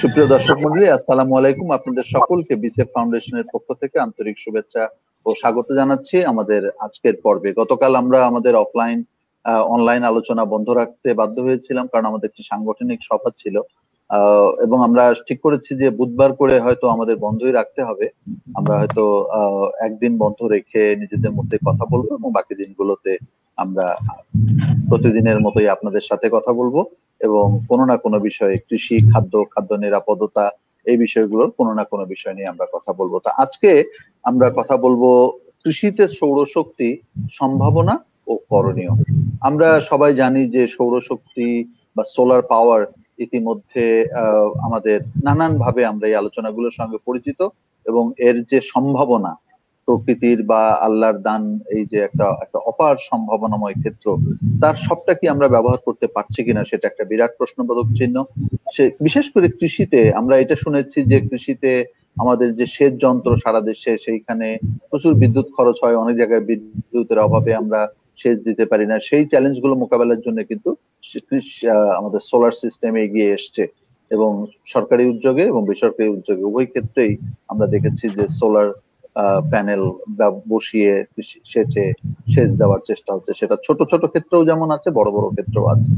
সুপ্রিয় দর্শক মন্ডলী, আসসালামু আলাইকুম। আপনাদের সকলকে বিসেফ ফাউন্ডেশনের পক্ষ থেকে আন্তরিক শুভেচ্ছা ও স্বাগত জানাচ্ছি আমাদের আজকের পর্বে। গতকাল আমরা আমাদের অনলাইন আলোচনা বন্ধ রাখতে বাধ্য হয়েছিলাম, কারণ আমাদের একটি সাংগঠনিক সভা ছিল, এবং আমরা ঠিক করেছি যে বুধবার করে হয়তো আমাদের বন্ধই রাখতে হবে। আমরা হয়তো একদিন বন্ধ রেখে নিজেদের মধ্যে কথা বলবো এবং বাকি দিনগুলোতে আমরা প্রতিদিনের মতোই আপনাদের সাথে কথা বলবো এবং কোনো না কোনো বিষয়ে কৃষি, খাদ্য নিরাপত্তা, এই বিষয়গুলোর কোনো না কোনো বিষয় নিয়ে আমরা কথা বলবো। তো আজকে আমরা কথা বলবো কৃষিতে সৌরশক্তি, সম্ভাবনা ও করণীয়। আমরা সবাই জানি যে সৌরশক্তি বা সোলার পাওয়ার ইতিমধ্যে আমাদের নানান ভাবে আমরা এই আলোচনাগুলোর সঙ্গে পরিচিত, এবং এর যে সম্ভাবনা, প্রকৃতির বা আল্লাহর দান, এই যে একটা একটা অপার সম্ভাবনাময় ক্ষেত্র, তার সবটা কি আমরা ব্যবহার করতে পারছি কিনা সেটা একটা বিরাট প্রশ্নবোধক চিহ্ন। বিশেষ করে কৃষিতে আমরা এটা শুনেছি যে কৃষিতে আমাদের যে সেচ যন্ত্র সারা দেশে, সেইখানে প্রচুর বিদ্যুৎ খরচ হয়, অনেক জায়গায় বিদ্যুতের অভাবে আমরা সেচ দিতে পারি না। সেই চ্যালেঞ্জ গুলো মোকাবেলার জন্য কিন্তু আমাদের সোলার সিস্টেম এগিয়ে এসছে, এবং সরকারি উদ্যোগে এবং বেসরকারি উদ্যোগে উভয় ক্ষেত্রেই আমরা দেখেছি যে সোলার প্যানেল বসিয়ে সেচ দেওয়ার চেষ্টা হচ্ছে। সেটা ছোট ছোট ক্ষেত্রেও যেমন আছে, বড় বড় ক্ষেত্রেও আছে।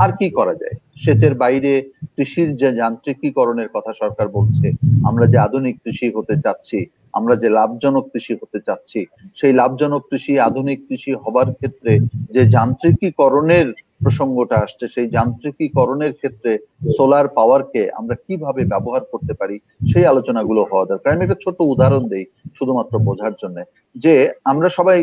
আর কি করা যায়? সেচের বাইরে কৃষির যে যান্ত্রিকীকরণের কথা সরকার বলছে, আমরা যে আধুনিক কৃষি হতে চাচ্ছি, আমরা যে লাভজনক কৃষি হতে চাচ্ছি, সেই লাভজনক কৃষি, আধুনিক কৃষি হবার ক্ষেত্রে যে যান্ত্রিকীকরণের প্রসঙ্গটা আসছে, সেই যান্ত্রিকীকরণের ক্ষেত্রে সোলার পাওয়ারকে আমরা কিভাবে ব্যবহার করতে পারি, সেই আলোচনাগুলো হওয়া দরকার। আমি একটা ছোট উদাহরণ দেই শুধুমাত্র বোঝার জন্য, যে আমরা সবাই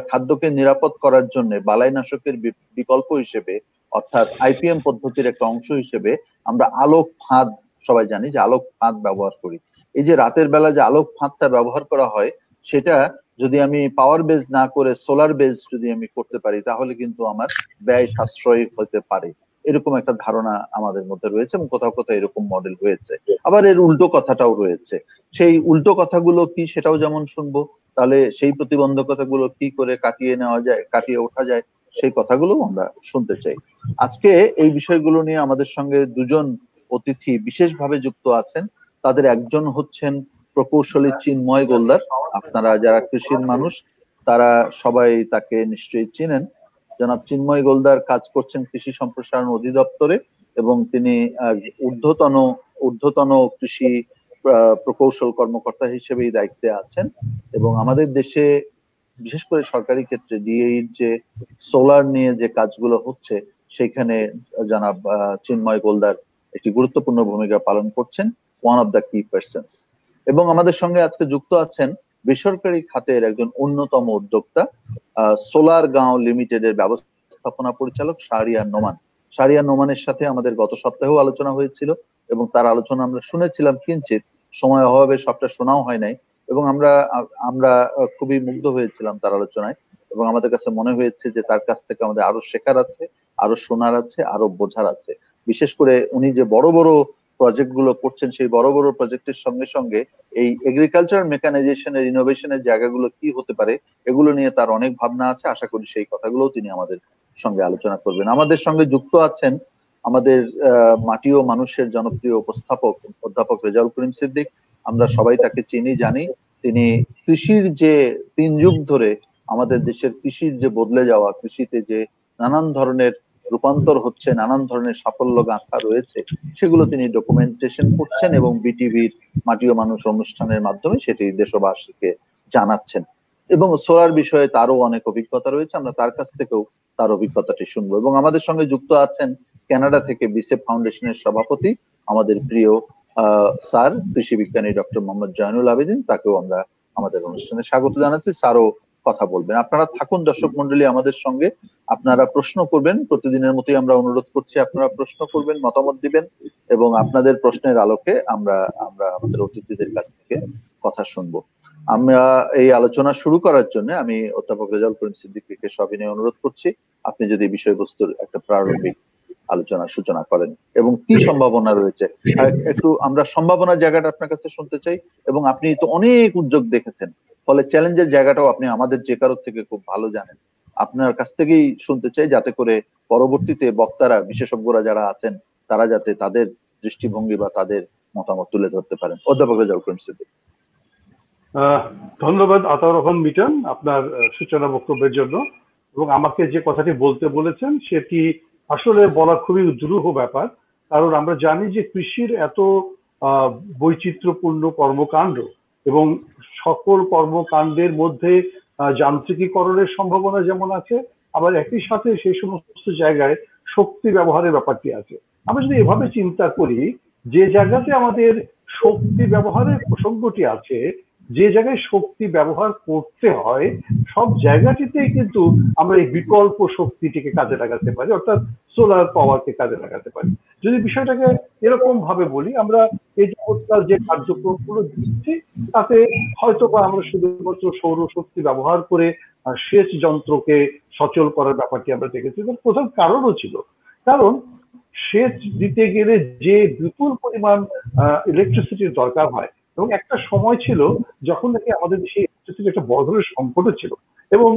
খাদ্যকে নিরাপদ করার জন্য বালাইনাশকের বিকল্প হিসেবে, অর্থাৎ আইপিএম পদ্ধতির একটা অংশ হিসেবে আমরা আলোক ফাঁদ, সবাই জানি যে আলোক ফাঁদ ব্যবহার করি। এই যে রাতের বেলা যে আলোক ফাঁদটা ব্যবহার করা হয়, সেটা যদি আমি পাওয়ার বেজ না করে সোলার বেজ যদি আমি করতে পারি, তাহলে কিন্তু আমার ব্যয় সাশ্রয়ী হতে পারে। এরকম একটা ধারণা আমাদের মধ্যে রয়েছে, এবং কোথাও কোথাও এরকম মডেল হয়েছে। আবার এর উল্টো কথাটাও রয়েছে। সেই উল্টো কথাগুলো কি সেটাও যেমন শুনবো, তাহলে সেই প্রতিবন্ধকতাগুলো কি করে কাটিয়ে নেওয়া যায়, কাটিয়ে ওঠা যায়, সেই কথাগুলো আমরা শুনতে চাই। আজকে এই বিষয়গুলো নিয়ে আমাদের সঙ্গে দুজন অতিথি বিশেষভাবে যুক্ত আছেন। তাদের একজন হচ্ছেন প্রকৌশলী চিন্ময় গোলদার। আপনারা যারা কৃষির মানুষ, তারা সবাই তাকে নিশ্চয়ই চিনেন। জনাব চিন্ময় গোলদার কাজ করছেন কৃষি সম্প্রসারণ অধিদপ্তরে, এবং তিনি ঊর্ধ্বতন ঊর্ধ্বতন কৃষি প্রকৌশল কর্মকর্তা হিসেবেই দায়িত্বে আছেন। এবং আমাদের দেশে বিশেষ করে সরকারি ক্ষেত্রে ডিএইর যে সোলার নিয়ে যে কাজগুলো হচ্ছে, সেখানে জনাব চিন্ময় গোলদার একটি গুরুত্বপূর্ণ ভূমিকা পালন করছেন, ওয়ান অফ দ্য কি পার্সনস। এবং আমাদের সঙ্গে আজকে যুক্ত আছেন বেসরকারি খাতের একজন অন্যতম উদ্যোক্তা, সোলার গাঁও লিমিটেডের ব্যবস্থাপনা পরিচালক শাহরিয়ার নোমান। শাহরিয়ার নোমানের সাথে আমাদের গত সপ্তাহেও আলোচনা হয়েছিল, এবং তার আলোচনা আমরা শুনেছিলাম কিঞ্চিত, সময় অভাবে সবটা শোনাও হয় নাই। এবং আমরা আমরা খুবই মুগ্ধ হয়েছিলাম তার আলোচনায়, এবং আমাদের কাছে মনে হয়েছে যে তার কাছ থেকে আমাদের আরো শেখার আছে, আরো শোনার আছে, আরো বোঝার আছে। বিশেষ করে উনি যে বড় বড় প্রজেক্ট গুলো করছেন, সেই বড় বড় প্রজেক্টের সঙ্গে সঙ্গে এই এগ্রিকালচার মেকানাইজেশনের, ইনোভেশনের জায়গাগুলো কি হতে পারে, এগুলো নিয়ে তার অনেক ভাবনা আছে। আশা করি সেই কথাগুলো তিনি আমাদের সঙ্গে আলোচনা করবেন। আমাদের সঙ্গে যুক্ত আছেন আমাদের মাটি ও মানুষের জনপ্রিয় উপস্থাপক অধ্যাপক রেজাউল করিম সিদ্দিক। আমরা সবাই তাকে চিনি, জানি। তিনি কৃষির যে 3 যুগ ধরে আমাদের দেশের কৃষির যে বদলে যাওয়া, কৃষিতে যে নানান ধরনের রূপান্তর হচ্ছে, নানান ধরনের সাফল্য গাঁথা রয়েছে, সেগুলো তিনি ডকুমেন্টেশন করছেন এবং বিটিভির মাটি ও মানুষ অনুষ্ঠানের মাধ্যমে সেটি দেশবাসীকে জানাচ্ছেন। এবং সোলার বিষয়ে তারও অনেক অভিজ্ঞতা রয়েছে, আমরা তার কাছ থেকেও তার অভিজ্ঞতাটি শুনবো। এবং আমাদের সঙ্গে যুক্ত আছেন কানাডা থেকে বিসেফ ফাউন্ডেশনের সভাপতি, আমাদের প্রিয় স্যার কৃষি বিজ্ঞানী ডক্টর মোহাম্মদ জয়নুল আবেদিন। তাকেও আমরা আমাদের অনুষ্ঠানে স্বাগত জানাচ্ছি। স্যারও কথা বলবেন। আপনারা থাকুন দর্শক মন্ডলী আমাদের সঙ্গে। আপনারা প্রশ্ন করবেন, প্রতিদিনের মতোই আমরা অনুরোধ করছি, আপনারা প্রশ্ন করবেন, মতামত দিবেন, এবং আপনাদের প্রশ্নের আলোকে আমরা আমরা আমাদের অতিথিদের কাছ থেকে কথা শুনবো। আমরা এই আলোচনা শুরু করার জন্য আমি অধ্যাপক রেজাউল করিম সিদ্দিকীকে সবিনয়ে অনুরোধ করছি, আপনি যদি বিষয়বস্তুর একটা প্রারম্ভিক আলোচনার সূচনা করেন এবং কি সম্ভাবনা রয়েছে। একটু আমরা সম্ভাবনার জায়গাটা আপনার কাছে শুনতে চাই, এবং আপনি তো অনেক উদ্যোগ দেখেছেন, ফলে চ্যালেঞ্জের জায়গাটাও আপনি আমাদের যে কারোর থেকে খুব ভালো জানেন। আপনার কাছ থেকেই শুনতে চাই, যাতে করে পরবর্তীতে বক্তারা, বিশেষজ্ঞরা যারা আছেন, তারা যাতে তাদের দৃষ্টিভঙ্গি বা তাদের মতামত তুলে ধরতে পারেন। অধ্যাপক রেজাউল করিম সিদ্দিকী। ধন্যবাদ আতাউর রহমান মিটন আপনার সূচনা বক্তব্যের জন্য, এবং আমাকে যে কথাটি বলতে বলেছেন সেটি আসলে বলা খুবই দুরূহ ব্যাপার। কারণ আমরা জানি যে কৃষির এত বৈচিত্র্যপূর্ণ কর্মকাণ্ড, এবং সকল কর্মকাণ্ডের মধ্যে যান্ত্রিকীকরণের সম্ভাবনা যেমন আছে, আবার একই সাথে সেই সমস্ত জায়গায় শক্তি ব্যবহারের ব্যাপারটি আছে। আমরা যদি এভাবে চিন্তা করি, যে জায়গাতে আমাদের শক্তি ব্যবহারের প্রসঙ্গটি আছে, যে জায়গায় শক্তি ব্যবহার করতে হয়, সব জায়গাটিতেই কিন্তু আমরা এই বিকল্প শক্তিটিকে কাজে লাগাতে পারি, অর্থাৎ সোলার পাওয়ারকে কাজে লাগাতে পারি। যদি বিষয়টাকে এরকম ভাবে বলি, আমরা এই যাবৎকাল যে কার্যক্রমগুলো দিচ্ছি তাতে হয়তো বা আমরা শুধুমাত্র সৌরশক্তি ব্যবহার করে সেচ যন্ত্রকে সচল করার ব্যাপারটি আমরা দেখেছি। তার প্রধান কারণও ছিল, কারণ সেচ দিতে গেলে যে বিপুল পরিমাণ ইলেকট্রিসিটির দরকার হয়, এবং একটা সময় ছিল যখন নাকি আমাদের দেশে ইলেকট্রিসিটির একটা বড় ধরনের সংকটও ছিল। এবং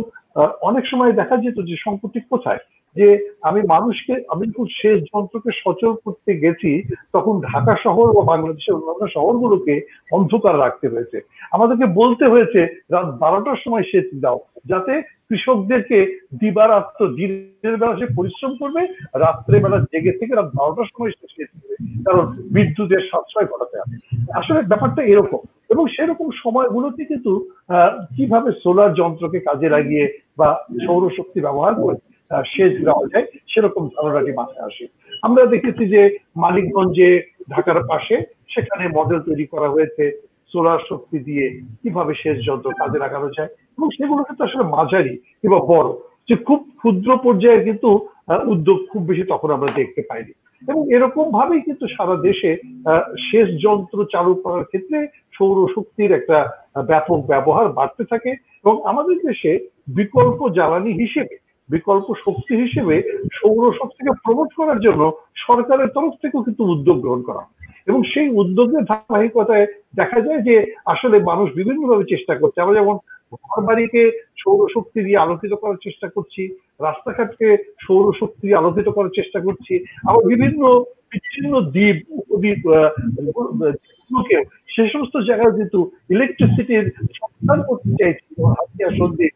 অনেক সময় দেখা যেত যে সংকটটি কোথায়, যে আমি যখন সেচ যন্ত্রকে সচল করতে গেছি, তখন ঢাকা শহর ও বাংলাদেশের অন্যান্য শহরগুলোকে অন্ধকার রাখতে হয়েছে। আমাদেরকে বলতে হয়েছে রাত 12টার সময় সেচ দাও, যাতে কৃষকদেরকে দিবারাত্র, দিনের বেলা সে পরিশ্রম করবে, রাত্রে বেলা জেগে থেকে রাত 12টার সময় সে সেচ দেবে, কারণ বিদ্যুতের সাশ্রয় ঘটাতে হবে। আসলে ব্যাপারটা এরকম, এবং সেরকম সময়গুলোতে কিন্তু কিভাবে সোলার যন্ত্রকে কাজে লাগিয়ে বা সৌরশক্তি ব্যবহার করে সেচ দেওয়া যায়, সেরকম ধারণাটি মাথায় আসে। আমরা দেখেছি যে মানিকগঞ্জে, ঢাকার পাশে, সেখানে মডেল তৈরি করা হয়েছে সোলার শক্তি দিয়ে কিভাবে সেচ যন্ত্র কাজে লাগানো যায়, এবং সেগুলো কিন্তু আসলে মাঝারি কিংবা বড়, যে খুব ক্ষুদ্র পর্যায়ে কিন্তু উদ্যোগ খুব বেশি তখন আমরা দেখতে পাইনি। এবং এরকম ভাবেই কিন্তু সারা দেশে সেচ যন্ত্র চালু করার ক্ষেত্রে সৌরশক্তির একটা ব্যাপক ব্যবহার বাড়তে থাকে, এবং আমাদের দেশে বিকল্প জ্বালানি হিসেবে, বিকল্প শক্তি হিসেবে সৌরশক্তিকে প্রমোট করার জন্য সরকারের তরফ থেকেও কিন্তু উদ্যোগ গ্রহণ করা হয়। এবং সেই উদ্যোগের ধারাবাহিকতায় দেখা যায় যে আসলে মানুষ বিভিন্নভাবে চেষ্টা করছে। আমরা যেমন ঘর বাড়িকে সৌরশক্তি দিয়ে আলোকিত করার চেষ্টা করছি, রাস্তাঘাটকে সৌরশক্তি দিয়ে আলোকিত করার চেষ্টা করছি, আবার বিভিন্ন বিচ্ছিন্ন দ্বীপ উপদ্বীপ সে সমস্ত জায়গায় কিন্তু ইলেকট্রিসিটির সন্ধান করতে চাইছি হাতিয়া সন্ধি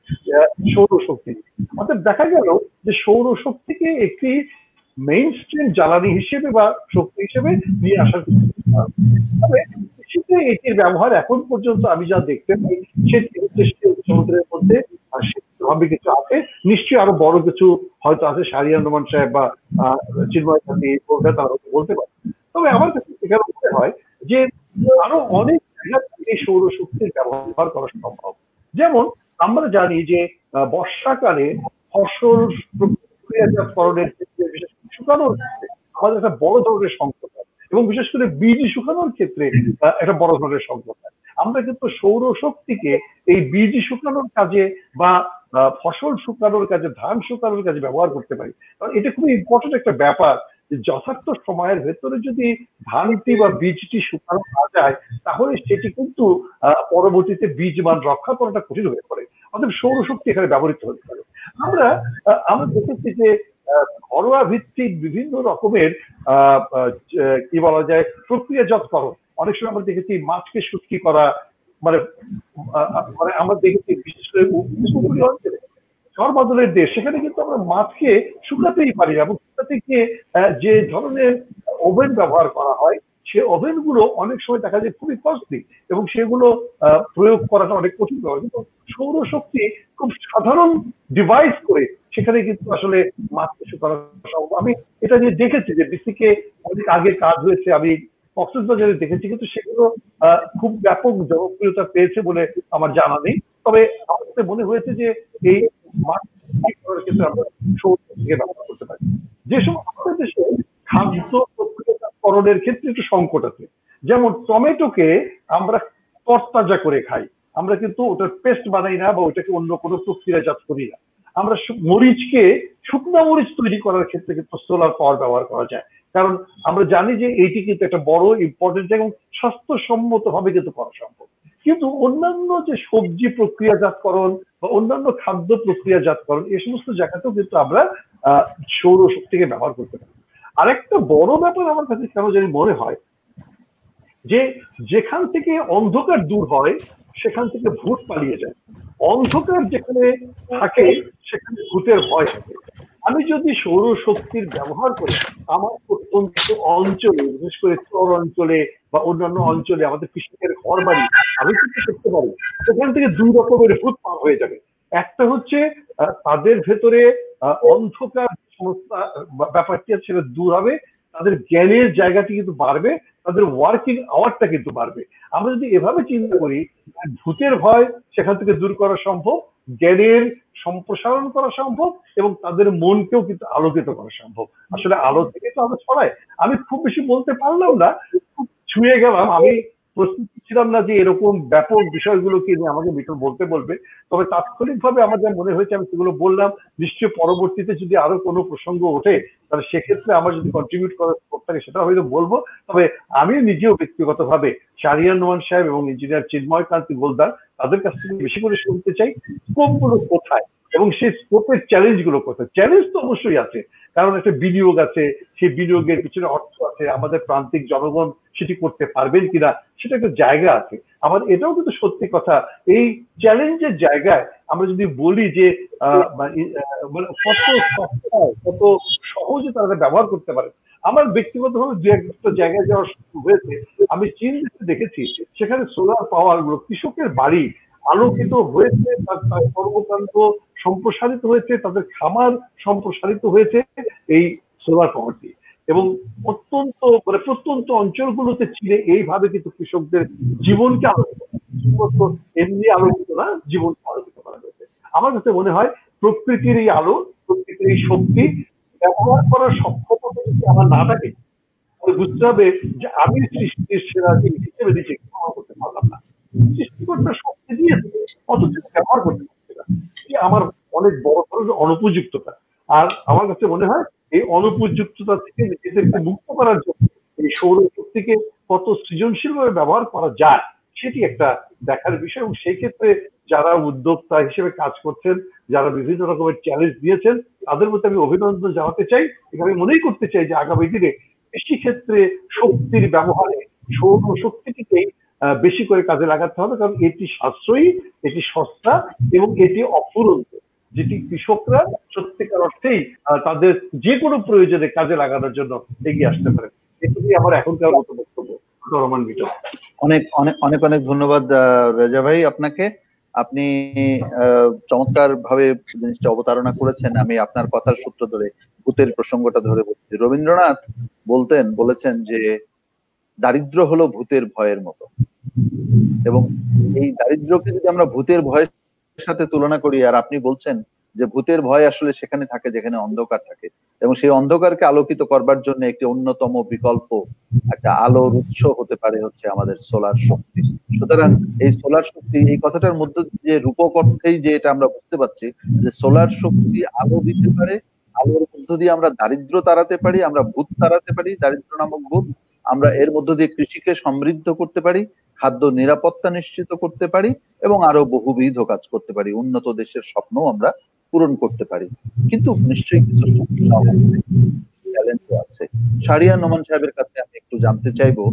সৌরশক্তি। অর্থাৎ দেখা গেল যে সৌরশক্তিকে একটি মেইন স্ট্রিম জ্বালানি হিসেবে বা শক্তি হিসেবে নিয়ে আসার, তবে কৃষিতে এটির ব্যবহার এখন পর্যন্ত আমি যা দেখতে পাই, সেটি সমুদ্রের মধ্যে ভাবে কিছু আছে, নিশ্চয়ই আরো বড় কিছু হয়তো আছে, শাহরিয়ার রহমান সাহেব বা চিন্ময় গান্ধী তারা বলতে পারে। তবে আমার কাছে এখানে মনে হয় যে আরো অনেক জায়গা থেকে সৌরশক্তির ব্যবহার করা সম্ভব। যেমন আমরা জানি যে বর্ষাকালে ফসল প্রক্রিয়াজাতকরণের ক্ষেত্রে, বিশেষ করে শুকানোর ক্ষেত্রে আমাদের একটা বড় ধরনের সংকট হয়, এবং বিশেষ করে বীজ শুকানোর ক্ষেত্রে একটা বড় ধরনের সংকট হয়। আমরা কিন্তু সৌরশক্তিকে এই বীজ শুকানোর কাজে বা ফসল শুকানোর কাজে, ধান শুকানোর কাজে ব্যবহার করতে পারি। কারণ এটা খুবই ইম্পর্টেন্ট একটা ব্যাপার, যে যথার্থ সময়ের ভেতরে যদি ধানটি বা বীজটি শুকানো না যায়, তাহলে সেটি কিন্তু পরবর্তীতে বীজ মান রক্ষা করাটা কঠিন হয়ে পড়ে। অর্থাৎ সৌরশক্তি এখানে ব্যবহৃত হতে পারে। আমরা দেখেছি যে ঘরোয়া ভিত্তিক বিভিন্ন রকমের কি বলা যায় প্রক্রিয়াজাতকরণ, অনেক সময় আমরা দেখেছি মাছকে শুটকি করা, মানে আমরা দেখেছি বিশেষ করে উপকূলীয় অঞ্চলে, ঝড় দেশ, সেখানে কিন্তু আমরা মাছকে শুকাতেই পারি, এবং শুকাতে গিয়ে যে ধরনের ওভেন ব্যবহার করা হয়, সে ওভেন গুলো অনেক সময় দেখা যায় খুবই কস্টলি, এবং সেগুলো প্রয়োগ করাটা অনেক কঠিন হয়। কিন্তু সৌরশক্তি খুব সাধারণ ডিভাইস করে সেখানে কিন্তু আসলে মাছকে শুকানো সম্ভব। আমি এটা নিয়ে দেখেছি যে ডিসিকে অনেক আগে কাজ হয়েছে, আমি কক্সবাজারে দেখেছি, কিন্তু সেগুলো খুব ব্যাপক জনপ্রিয়তা পেয়েছে বলে আমার জানা নেই। তবে আমার কাছে মনে হয়েছে যে এই মাছ করার ক্ষেত্রে আমরা সৌরশক্তিকে ব্যবহার করতে পারি। যে সময় আমাদের দেশে খাদ্য প্রক্রিয়াকরণের ক্ষেত্রে একটু সংকট আছে, যেমন টমেটোকে আমরা তরতাজা করে খাই, আমরা কিন্তু ওটার পেস্ট বানাই না বা ওটাকে অন্য কোনো প্রক্রিয়াজাত করি না। আমরা মরিচকে, শুকনো মরিচ তৈরি করার ক্ষেত্রে কিন্তু সোলার পাওয়ার ব্যবহার করা যায়, কারণ আমরা জানি যে এইটি কিন্তু একটা বড় ইম্পর্টেন্ট এবং স্বাস্থ্যসম্মত ভাবে কিন্তু করা সম্ভব। কিন্তু অন্যান্য যে সবজি প্রক্রিয়াজাতকরণ বা অন্যান্য খাদ্য প্রক্রিয়াজাতকরণ, এই সমস্ত জায়গাতেও কিন্তু আমরা সৌরশক্তিকে ব্যবহার করতে পারি। আরেকটা বড় ব্যাপার আমার কাছে কেন জানি মনে হয় যে যেখান থেকে অন্ধকার দূর হয় সেখান থেকে ভূত পালিয়ে যায়। অন্ধকার যেখানে থাকে সেখানে ভূতের ভয় থাকে। আমি যদি সৌরশক্তির ব্যবহার করে আমার প্রত্যন্ত অঞ্চলে, বিশেষ করে চর অঞ্চলে বা অন্যান্য অঞ্চলে আমাদের কৃষকের ঘর বাড়ি আমি কিন্তু করতে পারি, সেখান থেকে দুই রকমের ভূত পার হয়ে যাবে। একটা হচ্ছে তাদের ভেতরে অন্ধকার সমস্যা ব্যাপারটি সেটা দূর হবে, তাদের জ্ঞানের জায়গাটি কিন্তু বাড়বে, তাদের ওয়ার্কিং আওয়ারটা কিন্তু বাড়বে। আমরা যদি এভাবে চিন্তা করি, ভূতের ভয় সেখান থেকে দূর করা সম্ভব, জ্ঞানের সম্প্রসারণ করা সম্ভব, এবং তাদের মনকেও কিন্তু আলোকিত করা সম্ভব। আসলে আলো থেকে তো আলো ছড়ায়। আমি খুব বেশি বলতে পারলাম না, খুব ছুঁয়ে গেলাম। আমি প্রস্তুত ছিলাম না যে এরকম ব্যাপক বিষয়গুলোকে নিয়ে আমাকে মিঠুন বলতে বলবে, তবে তাৎক্ষণিকভাবে আমার যা মনে হয়েছে আমি সেগুলো বললাম। নিশ্চয়ই পরবর্তীতে যদি আরো কোনো প্রসঙ্গ ওঠে তাহলে সেক্ষেত্রে আমার যদি কন্ট্রিবিউট করার থাকে সেটা হয়তো বলবো। তবে আমি নিজেও ব্যক্তিগতভাবে শাহরিয়ার নোমান সাহেব এবং ইঞ্জিনিয়ার চিন্ময় কান্তি গোলদার তাদের কাছ থেকে বেশি করে শুনতে চাই স্কোপগুলো কোথায় এবং সেই স্কোপের চ্যালেঞ্জগুলো কোথায়। চ্যালেঞ্জ তো অবশ্যই আছে, কারণ একটা বিনিয়োগ আছে, সেই বিনিয়োগের পিছনে অর্থ আছে, আমাদের প্রান্তিক জনগণ সেটি করতে পারবেন কিনা সেটা একটা জায়গা আছে। আবার এটাও কিন্তু সত্যি কথা, এই চ্যালেঞ্জের জায়গায় আমরা যদি বলি যে মানে কত সস্তায় কত সহজে তারা ব্যবহার করতে পারে। আমার ব্যক্তিগতভাবে দু একটা জায়গায় যাওয়ার সুযোগ হয়েছে। আমি চীন দেশে দেখেছি সেখানে সোলার পাওয়ার গুলো কৃষকের বাড়ি আলোকিত হয়েছে, তার কর্মকাণ্ড সম্প্রসারিত হয়েছে, তাদের খামার সম্প্রসারিত হয়েছে এই সোলার পাওয়ার দিয়ে। এবং অত্যন্ত মানে প্রত্যন্ত অঞ্চলগুলোতে চীনে এইভাবে কিন্তু কৃষকদের জীবনকে আলোকিত, এমনি আলোকিত না, জীবনকে আলোকিত করা হয়েছে। আমার কাছে মনে হয় প্রকৃতির এই আলো, প্রকৃতির এই শক্তি ব্যবহার করার সক্ষমতা যদি আমার না থাকে তাহলে বুঝতে হবে যে আমি সৃষ্টির সেরা জিনিস হিসেবে নিজেকে ব্যবহার করতে পারলাম না। সৃষ্টিকর্তা শক্তি দিয়েছে অথচ ব্যবহার করতে পারছে না, আমার অনেক বড় ধরনের অনুপযুক্ততা। আর আমার কাছে মনে হয় এই অনুপযুক্ততা থেকে নিজেদেরকে মুক্ত করার জন্য এই সৌরশক্তিকে কত সৃজনশীল ভাবে ব্যবহার করা যায় সেটি একটা দেখার বিষয়। এবং সেই ক্ষেত্রে যারা উদ্যোক্তা হিসেবে কাজ করছেন, যারা বিভিন্ন রকমের চ্যালেঞ্জ দিয়েছেন, তাদের মধ্যে আমি অভিনন্দন জানাতে চাই। আমি মনেই করতে চাই যে আগামী দিনে কৃষি ক্ষেত্রে শক্তির ব্যবহারে সৌরশক্তিটিকেই বেশি করে কাজে লাগাতে হবে, কারণ এটি সাশ্রয়ী, এটি সস্তা এবং এটি অফুরন্ত, যেটি কৃষকরা সত্যিকার অর্থেই তাদের যে কোনো প্রয়োজনে কাজে লাগানোর জন্য এগিয়ে আসতে পারে। এটুকুই আমার এখনকার মতো বক্তব্য। রহমান মিটন। অনেক অনেক অনেক অনেক ধন্যবাদ রেজা ভাই আপনাকে। আপনি চমৎকার ভাবে জিনিসটা অবতারণা করেছেন। আমি আপনার কথার সূত্র ধরে ভূতের প্রসঙ্গটা ধরে বলছি। রবীন্দ্রনাথ বলেছেন যে দারিদ্র হলো ভূতের ভয়ের মতো, এবং এই দারিদ্রকে যদি আমরা ভূতের ভয়ের সাথে তুলনা করি, আর আপনি বলছেন যে ভূতের ভয় আসলে সেখানে থাকে যেখানে অন্ধকার থাকে, এবং সেই অন্ধকারকে আলোকিত করবার জন্য একটি অন্যতম বিকল্প একটা আলোর উৎস হতে পারে হচ্ছে আমাদের সোলার শক্তি। সুতরাং এই সোলার শক্তি, এই কথাটার মধ্যে যে রূপক অর্থেই যে এটা আমরা বুঝতে পারছি যে সোলার শক্তি আলো দিতে পারে, আলোর মধ্য দিয়ে আমরা দারিদ্র তাড়াতে পারি, আমরা ভূত তাড়াতে পারি, দারিদ্র নামক ভূত। আমরা এর মধ্য দিয়ে কৃষিকে সমৃদ্ধ করতে পারি, খাদ্য নিরাপত্তা নিশ্চিত করতে পারি, এবং আরো বহুবিধ কাজ করতে পারি, উন্নত দেশের স্বপ্ন আমরা পূরণ করতে পারি। কিন্তু নিশ্চয়ই কিছু চ্যালেঞ্জও আছে। শাহরিয়ার নোমান সাহেবের কাছে আমি একটু জানতে চাইবো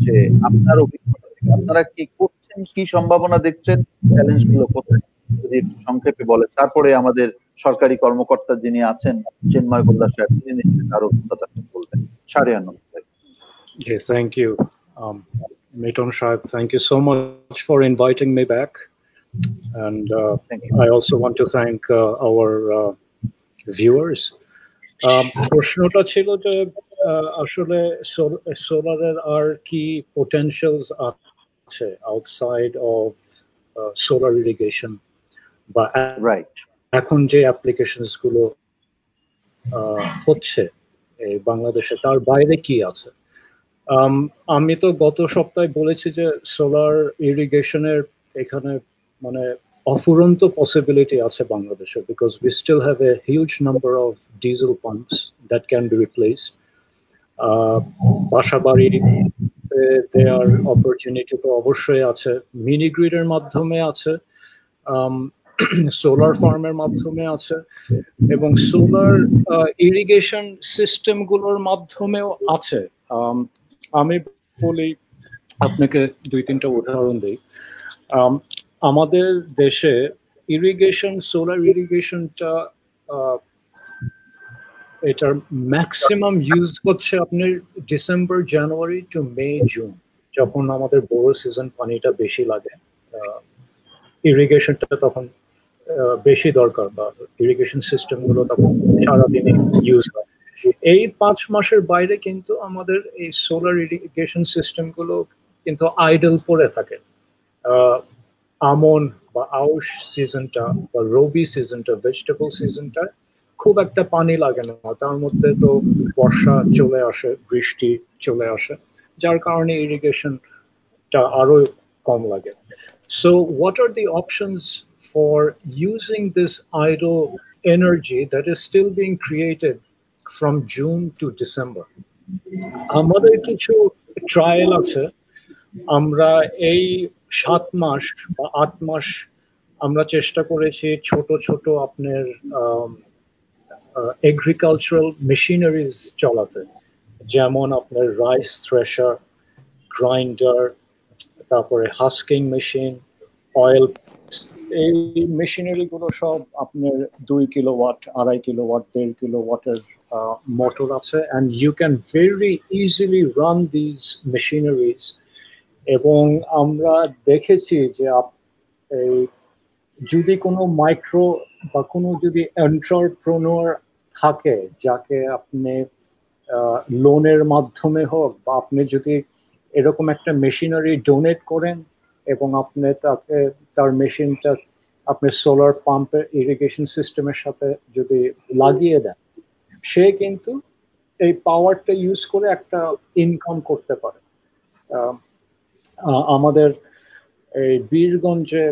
যে আপনার অভিজ্ঞতা থেকে আপনারা কি করছেন, কি সম্ভাবনা দেখছেন, চ্যালেঞ্জ গুলো কোথায়, যদি একটু সংক্ষেপে বলে। তারপরে আমাদের সরকারি কর্মকর্তা যিনি আছেন চিন্ময় গোলদার সাহেব, তিনি নিশ্চয়ই তার অভিজ্ঞতা বলবেন। শাহরিয়ার নোমান সাহেব। Yes, thank you. Miton Saib, thank you so much for inviting me back. And I also want to thank our viewers. প্রশ্নটা ছিল যে আসলে সোলারের আর কি পোটেনশিয়ালস আছে আউটসাইড অফ সোলার ইরিগেশন, বা এখন যে অ্যাপ্লিকেশনস গুলো হচ্ছে এই বাংলাদেশে, তার বাইরে কি আছে। আমি তো গত সপ্তাহে বলেছি যে সোলার ইরিগেশনের এখানে মানে অফুরন্ত পসিবিলিটি আছে বাংলাদেশে, because we still have a huge number of diesel pumps that can be replaced. বাসাবাড়িতে দেয়ার অপরচুনিটি তো অবশ্যই আছে, মিনি গ্রিডের মাধ্যমে আছে, সোলার ফার্মের মাধ্যমে আছে, এবং সোলার ইরিগেশন সিস্টেম গুলোর মাধ্যমেও আছে। আমি বলি আপনাকে 2-3টা উদাহরণ দিই। আমাদের দেশে ইরিগেশন, সোলার ইরিগেশনটা এটার ম্যাক্সিমাম ইউজ হচ্ছে আপনার ডিসেম্বর, জানুয়ারি টু মে, জুন, যখন আমাদের বোরো সিজন পানিটা বেশি লাগে। ইরিগেশনটা তখন বেশি দরকার, বা ইরিগেশন সিস্টেম গুলো তখন সারাদিনে ইউজ হয়। এই 5 মাসের বাইরে কিন্তু আমাদের এই সোলার ইরিগেশন সিস্টেম গুলো কিন্তু আইডল পড়ে থাকে। আমন বা আউশ সিজনটা বা রবি সিজনটা, ভেজিটেবল সিজনটা খুব একটা পানি লাগে না, তার মধ্যে তো বর্ষা চলে আসে, বৃষ্টি চলে আসে, যার কারণে ইরিগেশনটা আরো কম লাগে। So what are the options for using this idle energy that is still being created from June to December? আমাদের কিছু ট্রায়াল আছে। আমরা এই 7 মাস বা 8 মাস আমরা চেষ্টা করেছি ছোট ছোট আপনার এগ্রিকালচারাল মেশিনারিজ চালাতে, যেমন আপনার রাইস থ্রেশার, গ্রাইন্ডার, তারপরে হাস্কিং মেশিন, অয়েল। এই মেশিনারি গুলো সব আপনার 2 কিলোওয়াট, 2.5 কিলোওয়াট, 1.5 কিলোওয়াটের মোটর আছে, and you can very easily run these machineries. এবং আমরা দেখেছি যে যদি কোনো মাইক্রো বা কোনো যদি এন্টারপ্রেনিউর থাকে, যাকে আপনি লোনের মাধ্যমে হোক, বা আপনি যদি এরকম একটা মেশিনারি ডোনেট করেন এবং আপনি তাকে তার মেশিনটা আপনি সোলার পাম্পের ইরিগেশন সিস্টেমের সাথে যদি লাগিয়ে দেন, সে কিন্তু এই পাওয়ারটা ইউজ করে একটা ইনকাম করতে পারে। আমাদের এই বীরগঞ্জে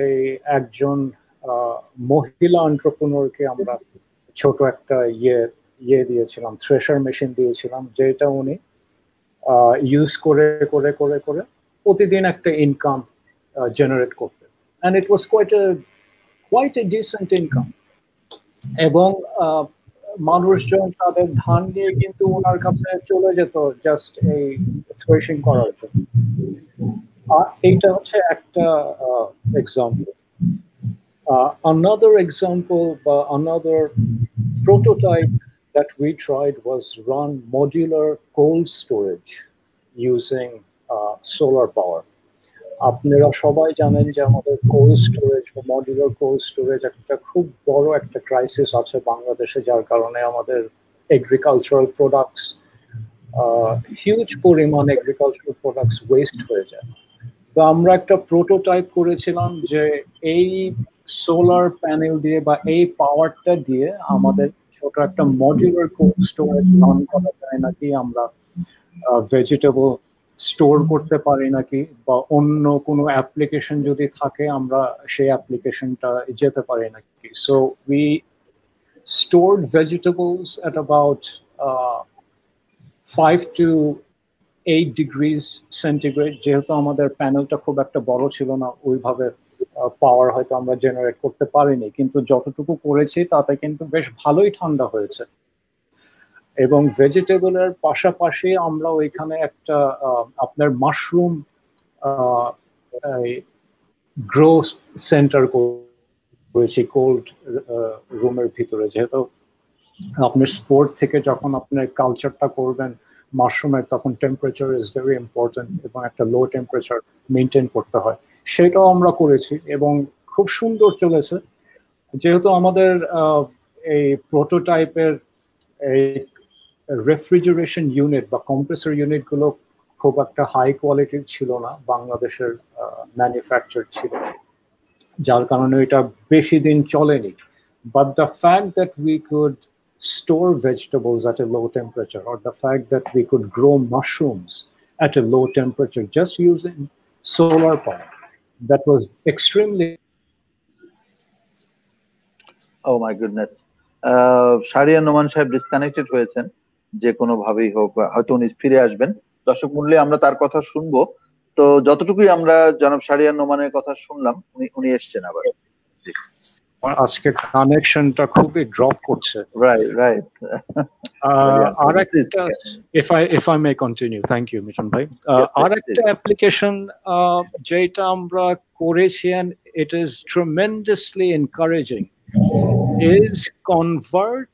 এই একজন মহিলা এন্টারপ্রেনিউরকে আমরা ছোট একটা ইয়ে দিয়েছিলাম, থ্রেশার মেশিন দিয়েছিলাম, যেটা উনি ইউজ করে করে করে করে প্রতিদিন একটা ইনকাম জেনারেট করতে, and it was quite a decent income. এবং মানুষজন তাদের ধান নিয়ে কিন্তু ওনার কাছে চলে যেত জাস্ট এই থ্রেশিং করার জন্য। এইটা হচ্ছে একটা example. Another example, another prototype that we tried was run modular cold storage using solar power. আপনারা সবাই জানেন যে আমাদের কোল্ড স্টোরেজ বা মডিউলার কোল্ড স্টোরেজ একটা খুব বড় একটা ক্রাইসিস আছে বাংলাদেশে, যার কারণে আমাদের এগ্রিকালচারাল প্রোডাক্টস, হিউজ পরিমাণ এগ্রিকালচারাল প্রোডাক্টস ওয়েস্ট হয়ে যায়। তো আমরা একটা প্রোটোটাইপ করেছিলাম যে এই সোলার প্যানেল দিয়ে বা এই পাওয়ারটা দিয়ে আমাদের ছোট একটা মডিউলার কোল্ড স্টোরেজ রান করা যায় নাকি, আমরা ভেজিটেবল স্টোর করতে পারি নাকি, বা অন্য কোনো অ্যাপ্লিকেশন যদি থাকে আমরা সেই অ্যাপ্লিকেশনটা যেতে পারি নাকি। So we stored vegetables at about 5 to 8 degrees centigrade, যেহেতু আমাদের প্যানেলটা খুব একটা বড় ছিল না, ওইভাবে পাওয়ার হয়তো আমরা জেনারেট করতে পারিনি, কিন্তু যতটুকু করেছি তাতে কিন্তু বেশ ভালোই ঠান্ডা হয়েছে। এবং ভেজিটেবলের পাশাপাশি আমরা ওইখানে একটা আপনার মাশরুম গ্রো সেন্টার করেছি কোল্ড রুমের ভিতরে, যেহেতু আপনি স্পোর্ট থেকে যখন আপনার কালচারটা করবেন মাশরুমের, তখন টেম্পারেচার ইজ ভেরি ইম্পর্টেন্ট এবং একটা লো টেম্পারেচার মেনটেন করতে হয়, সেটাও আমরা করেছি এবং খুব সুন্দর চলেছে। যেহেতু আমাদের এই প্রোটোটাইপের এই রেফ্রিজারেশন ইউনিট বা কম্প্রেসর ইউনিট গুলো খুব একটা হাই কোয়ালিটির ছিল না, বাংলাদেশের ম্যানুফ্যাকচার ছিল, যার কারণে এটা বেশি দিন চলেনি। But the fact that we could store vegetables at a low temperature, or the fact that we could grow mushrooms at a low temperature just using solar power, that was extremely. Oh my goodness. Shahriar Noman সাহেব disconnected হয়েছেন, যে কোনো ভাবেই হোক, হয়তো উনি ফিরে আসবেন। দর্শক মূল্যে আমরা তার কথা শুনবো। তো যতটুকুই আমরা জনাব শাহরিয়ার নোমানের কথা শুনলাম, উনি এসছেন আবার। আজকে কানেকশনটা খুবই ড্রপ করছে। রাইট আর একটা, if I may continue, thank you Mithun ভাই। আর একটা অ্যাপ্লিকেশন যেটা আমরা করেছি and it is tremendously encouraging is convert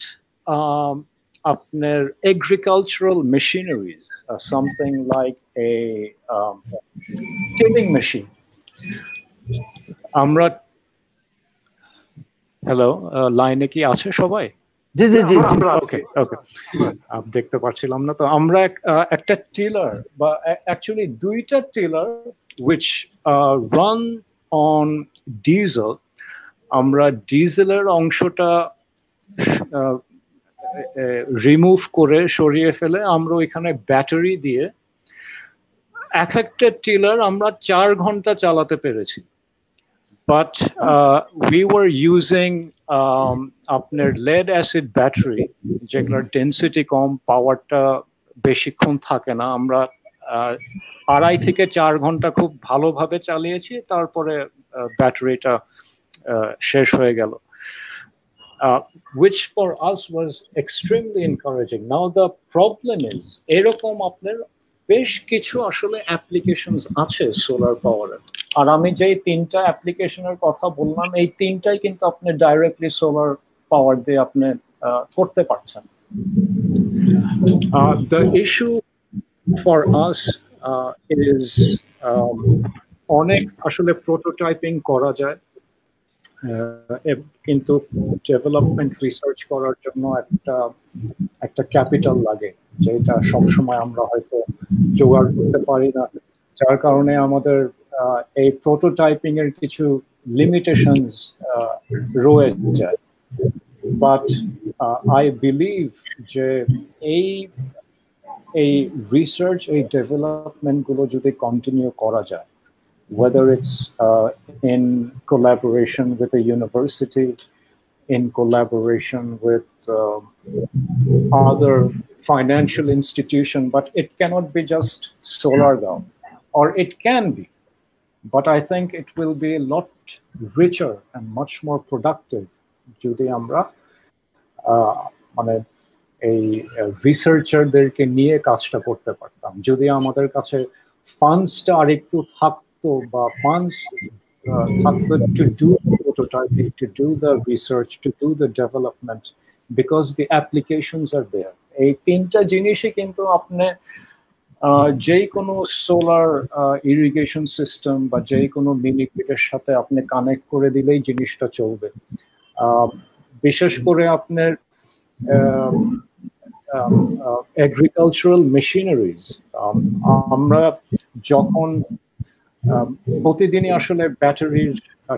আপনার agricultural machineries, something like a tilling machine. আমরা হ্যালো, লাইনে কি আছে সবাই? জি ওকে দেখতে পাচ্ছিলাম না তো। আমরা একটা টিলার বা অ্যাকচুয়ালি দুইটা tiller which run on diesel, আমরা ডিজেলের অংশটা রিমুভ করে সরিয়ে ফেলে আমরা ওইখানে ব্যাটারি দিয়ে একটা টিলার আমরা 4 ঘন্টা চালাতে পেরেছি। But we were using আপনার lead acid battery, যেগুলোর ডেন্সিটি কম, পাওয়ারটা বেশিক্ষণ থাকে না। আমরা 2.5 থেকে 4 ঘন্টা খুব ভালোভাবে চালিয়েছি, তারপরে ব্যাটারিটা শেষ হয়ে গেল, which for us was extremely encouraging. Now the problem is এরকম আপনার বেশ কিছু আসলে অ্যাপ্লিকেশনস আছে সোলার পাওয়ারের, আর আমি যে 3টা অ্যাপ্লিকেশনের কথা বললাম এই 3টাই কিন্তু আপনি ডাইরেক্টলি সোলার পাওয়ার দিয়ে আপনি করতে পারছেন। The issue for us is অনেক আসলে প্রোটোটাইপিং করা যায়, কিন্তু ডেভেলপমেন্ট রিসার্চ করার জন্য একটা ক্যাপিটাল লাগে, যেটা সবসময় আমরা হয়তো জোগাড় করতে পারি না, যার কারণে আমাদের এই প্রোটোটাইপিং এর কিছু লিমিটেশনস রয়ে যায়। বাট আই বিলিভ যে এই রিসার্চ, এই ডেভেলপমেন্ট গুলো যদি কন্টিনিউ করা যায়, whether it's in collaboration with a university, in collaboration with other financial institution, but it cannot be just solar down, or it can be, but I think it will be a lot richer and much more productive যদি আমরা মানে এই রিসার্চারদেরকে নিয়ে কাজটা করতে পারতাম। যদি আমাদের কাছে ফান্ডসটা আরেকটু থাকতো, বা ফান্ডস থাকতো to do the prototyping, to do the research, to do the development, because the applications are there. এই 3টা জিনিসই কিন্তু আপনি যে কোনো সোলার ইরিগেশন সিস্টেম বা যে কোনো মিনি গ্রিডের সাথে আপনি কানেক্ট করে দিলেই জিনিসটা চলবে। বিশেষ করে আপনার এগ্রিকালচারাল মেশিনারিজ, আমরা যখন প্রতিদিনই আসলে ব্যাটারির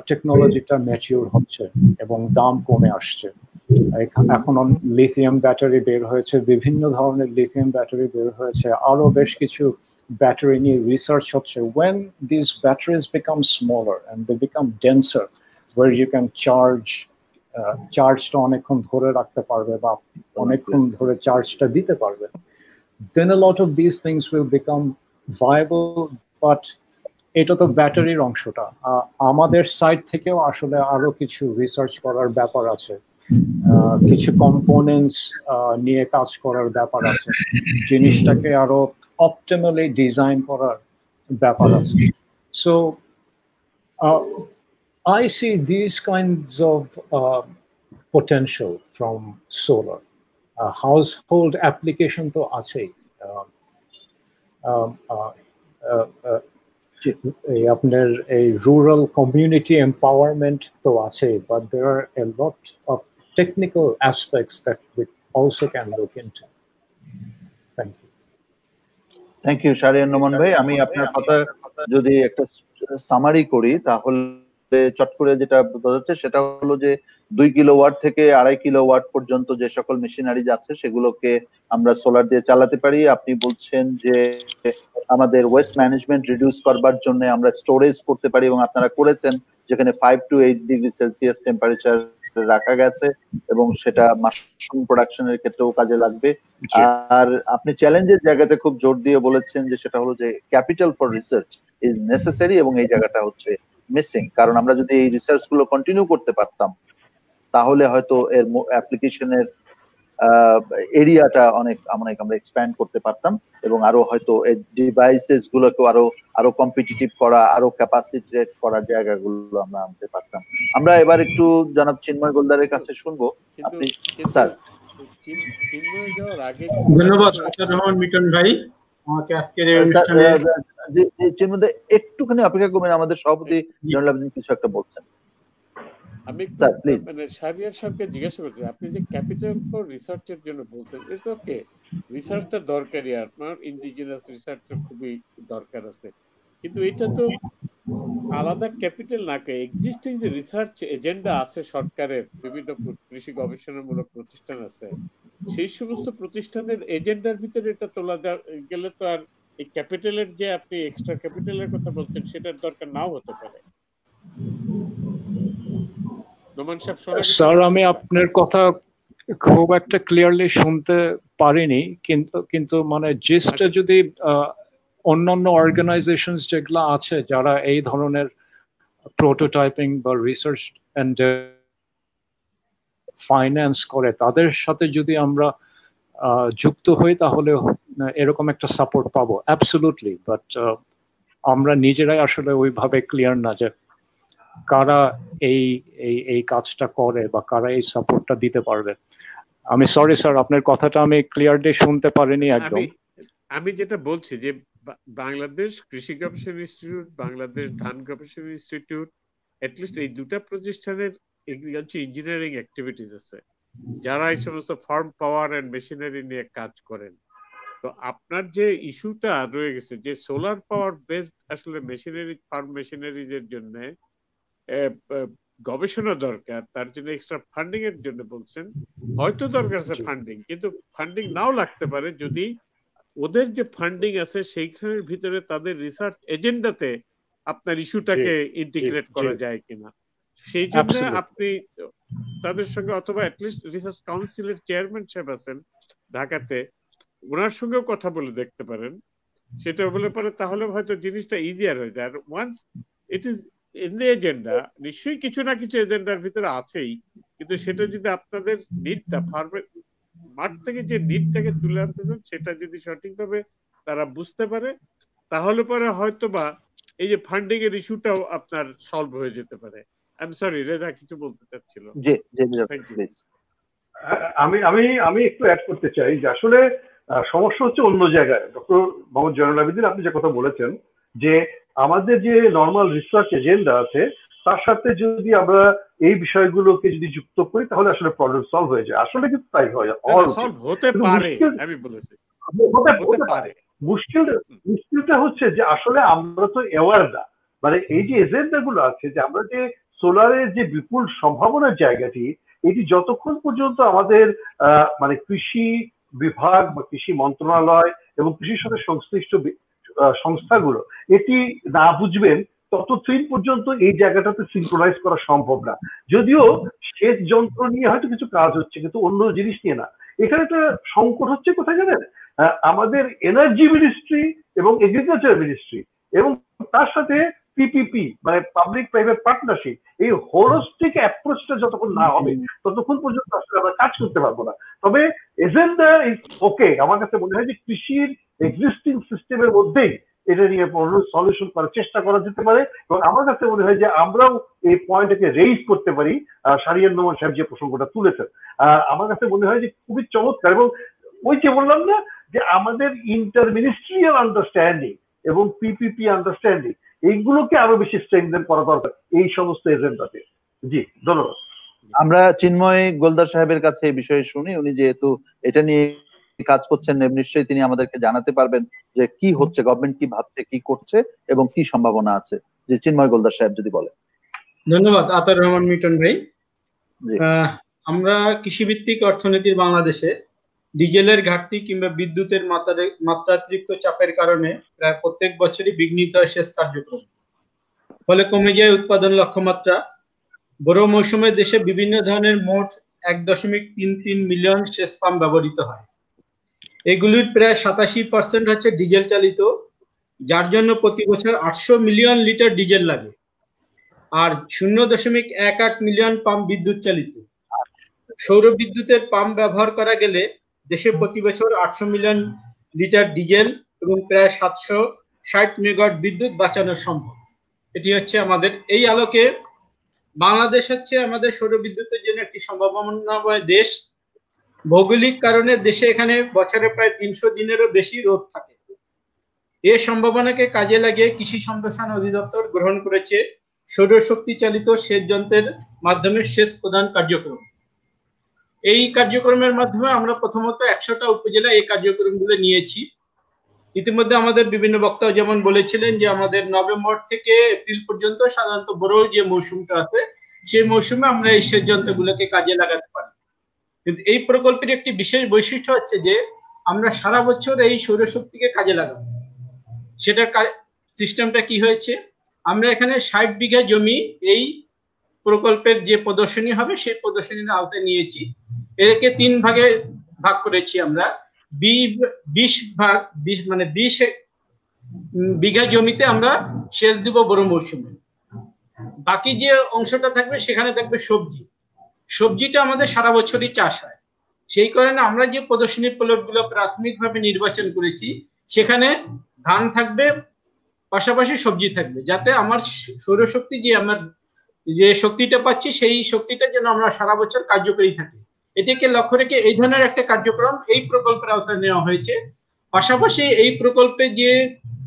টেকনোলজিটা ম্যাচিউর হচ্ছে এবং দাম কমে আসছে। এখন লিথিয়াম ব্যাটারি বের হয়েছে, বিভিন্ন ধরনের লিথিয়াম ব্যাটারি বের হয়েছে, আরো বেশ কিছু ব্যাটারি নিয়ে রিসার্চ হচ্ছে। when these batteries become smaller and they become denser, where you can চার্জটা অনেকক্ষণ ধরে রাখতে পারবে বা অনেকক্ষণ ধরে চার্জটা দিতে পারবে, then a lot of these things will become viable. But এটা তো ব্যাটারির অংশটা, আমাদের সাইড থেকেও আসলে আরো কিছু রিসার্চ করার ব্যাপার আছে, কিছু কম্পোনেন্টস নিয়ে কাজ করার ব্যাপার আছে, জিনিসটাকে আরো অপটিমালি ডিজাইন করার ব্যাপার আছে। So I see these kinds of potential from solar. Household application to আছেই, আপনার এই রুরাল কমিউনিটি এম্পাওয়ারমেন্ট তো আছে, but there are a lot of technical aspects that we also can look into. Thank you. Thank you Shahriar Noman ভাই। আমি আপনার কথা যদি একটা সামারি করি, তাহলে চট করে যেটা বোঝা যাচ্ছে সেটা হলো যে 2 কিলোওয়াট থেকে 2.5 কিলোওয়াট পর্যন্ত যে সকল মেশিনারি যাচ্ছে সেগুলোকে আমরা সোলার দিয়ে চালাতে পারি। আপনি বলছেন যে আমাদের ওয়েস্ট ম্যানেজমেন্ট রিডিউস করবার জন্য আমরা স্টোরেজ করতে পারি, এবং আপনারা করেছেন যেখানে 5 to 8 ডিগ্রি সেলসিয়াস টেম্পারেচার রাখা গেছে, এবং সেটা মাশরুম প্রোডাকশনের ক্ষেত্রেও কাজে লাগবে। আর আপনি চ্যালেঞ্জের জায়গাতে খুব জোর দিয়ে বলেছেন যে সেটা হলো যে capital for research is necessary, এবং এই জায়গাটা হচ্ছে মিসিং। কারণ আমরা যদি এই রিসার্চ গুলো কন্টিনিউ করতে পারতাম তাহলে হয়তো এর অ্যাপ্লিকেশনের এরিয়াটা অনেক আমরা এক্সপ্যান্ড করতে পারতাম এবং আরো হয়তো এই ডিভাইসেস গুলোকে আরো কম্পিটিটিভ করা, আরো ক্যাপাসিটেট করার জায়গাগুলো আমরা আনতে পারতাম। আমরা এবার একটু জনাব চিন্ময় গোলদারের কাছে শুনবো। আপনি স্যার। চিন্ময় যাওয়ার আগে ধন্যবাদ আতাউর রহমান মিটন ভাই আমাকে আজকের এই অনুষ্ঠানে। চিন্ময় একটুখানি অপেক্ষা করবেন, আমাদের সভাপতি জয়নুল আবেদিন কিছু একটা বলছেন। আমি মানে শাহরিয়ার সাহেবকে জিজ্ঞাসা করছি, আপনি যে ক্যাপিটাল ফর রিসার্চের জন্য বলছেন, ইটস ওকে, রিসার্চটা দরকারি, আপনার ইন্ডিজিনাস রিসার্চের খুবই দরকার আছে, কিন্তু এটা তো আলাদা ক্যাপিটাল না কে এক্সিস্টিং যে রিসার্চ এজেন্ডা আছে সরকারের, বিভিন্ন কৃষি গবেষণামূলক প্রতিষ্ঠান আছে, সেই সমস্ত প্রতিষ্ঠানের এজেন্ডার ভিতরে এটা তোলা গেলে তো আর এই ক্যাপিটালের যে আপনি এক্সট্রা ক্যাপিটালের কথা বলছেন সেটার দরকার নাও হতে পারে। স্যার, আমি আপনার কথা খুব একটা ক্লিয়ারলি শুনতে পারিনি, কিন্তু মানে জিস্টটা যদি অন্যান্য অর্গানাইজেশনস যেগুলো আছে যারা এই ধরনের প্রোটোটাইপিং বা রিসার্চ এন্ড ফাইন্যান্স করে তাদের সাথে যদি আমরা যুক্ত হই তাহলে এরকম একটা সাপোর্ট পাবো অ্যাবসলিউটলি। বাট আমরা নিজেরাই আসলে ওইভাবে ক্লিয়ার না যে কারা এই কাজটা করে বা কারা এই সাপোর্টটা দিতে পারবে। আমি সরি স্যার, আপনার কথাটা আমি ক্লিয়ারলি শুনতে পারিনি একদম। আমি যেটা বলছি যে বাংলাদেশ কৃষি গবেষণা ইনস্টিটিউট, বাংলাদেশ ধান গবেষণা ইনস্টিটিউট, এটলিস্ট এই দুটা প্রতিষ্ঠানের এগ্রিকালচার ইঞ্জিনিয়ারিং অ্যাক্টিভিটিস আছে যারা এই সমস্ত ফার্ম পাওয়ার এন্ড মেশিনারি নিয়ে কাজ করেন। তো আপনার যে ইস্যুটা রয়ে গেছে যে সোলার পাওয়ার বেসড আসলে মেশিনারি, ফার্ম মেশিনারিজ এর জন্য গবেষণা দরকার, তার জন্য এক্সট্রা ফান্ডিং এর জন্য বলছেন, হয়তো দরকার আছে ফান্ডিং, কিন্তু ফান্ডিং নাও লাগতে পারে যদি ওদের যে ফান্ডিং আছে সেইখানের ভিতরে তাদের রিসার্চ এজেন্ডাতে আপনার ইস্যুটাকে ইন্টিগ্রেট করা যায় কিনা, সেই জন্য আপনি তাদের সঙ্গে অথবা অ্যাটলিস্ট রিসার্চ কাউন্সিলের চেয়ারম্যান সাহেব আছেন ঢাকাতে, ওনার সঙ্গেও কথা বলে দেখতে পারেন। সেটা বলে পারে তাহলে হয়তো জিনিসটা ইজিয়ার হয়ে যায়। আর once it is in the agenda, নিশ্চয়ই কিছু না কিছু এজেন্ডার ভিতরে আছেই, কিন্তু সেটা যদি আপনাদের নিডটা ফার্মের মাঠ থেকে যে নিডটাকে তুলে আনতেছেন সেটা যদি সঠিকভাবে তারা বুঝতে পারে তাহলে পরে হয়তো বা এই যে ফান্ডিং এর ইস্যুটাও আপনার সলভ হয়ে যেতে পারে। আই এম সরি, রেজা কিছু বলতে চাচ্ছিল। জি জি, আমি একটু অ্যাড করতে চাই যে আসলে সমস্যা হচ্ছে অন্য জায়গায়। ডক্টর মোহাম্মদ জয়নুল আবেদিন আপনি যে কথা বলেছেন যে আমাদের যে নর্মাল রিসার্চ এজেন্ডা আছে তার সাথে যদি আমরা এই বিষয়গুলোকে যদি যুক্ত করি তাহলে আসলে প্রবলেম সলভ হয়ে যায়। আসলে কিন্তু তাই হয়, সলভ হতে পারে, আমি বলেছি হতে পারে। মুশকিলটা হচ্ছে যে আসলে আমরা তো অ্যাওয়ার না, মানে এই যে এজেন্ডা গুলো আছে যে আমরা যে সোলারের যে বিপুল সম্ভাবনার জায়গাটি, এটি যতক্ষণ পর্যন্ত আমাদের মানে কৃষি বিভাগ বা কৃষি মন্ত্রণালয় এবং কৃষির সাথে সংশ্লিষ্ট সংস্থাগুলো এটি না বুঝবেন ততদিন পর্যন্ত এই জায়গাটাতে সিনক্রোনাইজ করা সম্ভব না। যদিও সেচ যন্ত্র নিয়ে হয়তো কিছু কাজ হচ্ছে কিন্তু অন্য জিনিস নিয়ে না। এখানে একটা সংকট হচ্ছে কোথায় জানেন, আমাদের এনার্জি মিনিস্ট্রি এবং এগ্রিকালচার মিনিস্ট্রি এবং তার সাথে পিপিপি মানে পাবলিক প্রাইভেট পার্টনারশিপ, এই হোলিস্টিক অ্যাপ্রোচটা যতক্ষণ না হবে ততক্ষণ পর্যন্ত আসলে আমরা কাজ করতে পারবো না। তবে এজেন্ডা ইজ ওকে, আমার কাছে মনে হয় যে কৃষির এক্সিস্টিং সিস্টেমের মধ্যেই এটা নিয়ে সলিউশন করার চেষ্টা করা যেতে পারে এবং আমার কাছে মনে হয় যে আমরাও এই পয়েন্টটাকে রেইজ করতে পারি। শাহরিয়ার নোমান সাহেব যে প্রসঙ্গটা তুলেছেন আমার কাছে মনে হয় যে খুবই চমৎকার, এবং ওই যে বললাম না যে আমাদের ইন্টার মিনিস্ট্রিয়াল আন্ডারস্ট্যান্ডিং এবং পিপিপি আন্ডারস্ট্যান্ডিং এইগুলোকে আরো বেশি স্ট্রেংথেন করা দরকার এই সমস্ত এজেন্ডাতে। জি ধন্যবাদ। আমরা চিন্ময় গোলদার সাহেবের কাছে এই বিষয়ে শুনি, উনি যেহেতু এটা নিয়ে কাজ করছেন নিশ্চয়ই তিনি আমাদেরকে জানাতে পারবেন যে কি হচ্ছে, গভর্নমেন্ট কি ভাবছে, কি করছে এবং কি সম্ভাবনা আছে। যে চিন্ময় গোলদার সাহেব যদি বলেন। ধন্যবাদ আতাউর রহমান মিটন ভাই। আমরা কৃষিভিত্তিক অর্থনীতির বাংলাদেশে ডিজেলের ঘাটতি কিংবা বিদ্যুতের মাত্রাতিরিক্ত চাপের কারণে প্রায় প্রত্যেক বছরই বিঘ্নিত হয় সেচ কার্যক্রম, ফলে কমে যায় উৎপাদন লক্ষ্যমাত্রা। বোরো মৌসুমে দেশে বিভিন্ন ধরনের মোট 1.33 মিলিয়ন সেচ পাম্প ব্যবহৃত হয়। এগুলির প্রায় 87% হচ্ছে ডিজেল চালিত, যার জন্য প্রতি বছর 800 মিলিয়ন লিটার ডিজেল লাগে। আর 0.18 মিলিয়ন পাম্প বিদ্যুৎ চালিত। সৌর বিদ্যুতের পাম্প ব্যবহার করা গেলে দেশে প্রতি বছর 800 মিলিয়ন লিটার ডিজেল এবং প্রায় 760 মেগাওয়াট বিদ্যুৎ বাঁচানো সম্ভব। এটি হচ্ছে আমাদের, এই আলোকে বাংলাদেশ হচ্ছে আমাদের সৌর বিদ্যুতের জন্য একটি সম্ভাবনাময় দেশ। ভৌগোলিক কারণে দেশে এখানে বছরে প্রায় 300 দিনেরও বেশি রোদ থাকে। এই সম্ভাবনাকে কাজে লাগিয়ে কৃষি সম্প্রসারণ অধিদপ্তর গ্রহণ করেছে সৌরশক্তি চালিত সেচ যন্ত্রের মাধ্যমে সেচ প্রদান কার্যক্রম। এই কার্যক্রমের মাধ্যমে আমরা প্রথমত 100টা উপজেলা এই কার্যক্রমগুলো নিয়েছি। ইতিমধ্যে আমাদের বিভিন্ন বক্তা যেমন বলেছিলেন যে আমাদের নভেম্বর থেকে এপ্রিল পর্যন্ত সাধারণত বড় যে মৌসুমটা আছে সেই মৌসুমে আমরা এই সেচ যন্ত্রগুলোকে কাজে লাগাতে পারি। কিন্তু এই প্রকল্পের একটি বিশেষ বৈশিষ্ট্য হচ্ছে যে আমরা সারা বছর এই সৌরশক্তিকে কাজে লাগাবো। সেটার সিস্টেমটা কি হয়েছে, আমরা এখানে 60 বিঘা জমি এই প্রকল্পের যে প্রদর্শনী হবে সেই প্রদর্শনীর আওতায় নিয়েছি। একে 3 ভাগে ভাগ করেছি আমরা। 20 বিঘা জমিতে আমরা সেচ দিব বড় মৌসুমে। বাকি যে অংশটা থাকবে সেখানে থাকবে সবজি। সবজিটা আমাদের সারা বছরই চাষ হয়। সেই কারণে আমরা যে প্রদর্শনী প্লটগুলো প্রাথমিকভাবে নির্বাচন করেছি সেখানে ধান থাকবে, পাশাপাশি সবজি থাকবে, যাতে আমার সৌরশক্তি যে শক্তিটা পাচ্ছি সেই শক্তিটা যেন আমরা সারা বছর কার্যকরী থাকে। এটাকে লক্ষ্য রেখে এই ধরনের একটা কার্যক্রম এই প্রকল্পের আওতায় নেওয়া হয়েছে। পাশাপাশি এই প্রকল্পে যে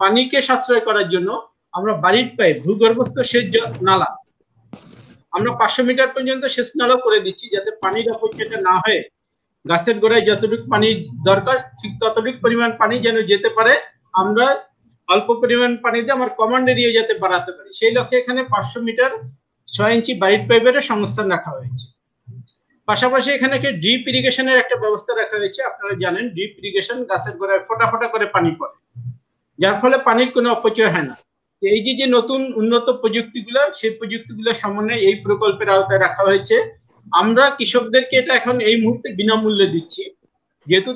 পানিকে সাশ্রয় করার জন্য আমরা বাড়ির পাইপ, ভূগর্ভস্থ সেচ নালা আমরা 500 মিটার পর্যন্ত সেচ নালা করে দিচ্ছি, যাতে পানির অপচয়টা না হয় গাছের গোড়ায় যতটুকু পানি দরকার ঠিক ততটুকু পরিমাণ পানি যেন যেতে পারে। আমরা অল্প পরিমাণ পানি দিয়ে আমার কমান্ড এরিয়া যাতে বাড়াতে পারি সেই লক্ষ্যে এখানে 500 মিটার 6 ইঞ্চি বাড়ির পাইপের সংস্থান রাখা হয়েছে। পাশাপাশি এখানে ড্রিপ ইরিগেশনের একটা ব্যবস্থা রাখা হয়েছে। আপনারা জানেন ড্রিপ ইরিগেশন গাছের গোড়ায় ফোঁটা ফোঁটা করে পানি পড়ে, যার ফলে পানির কোনো অপচয় হয় না। এই যে নতুন উন্নত প্রযুক্তিগুলো সেই প্রযুক্তিগুলোর সমন্বয়ে এই প্রকল্পের আওতায় রাখা হয়েছে। আমরা কৃষকদেরকে এটা এখন এই মুহূর্তে বিনামূল্যে দিচ্ছি, যেহেতু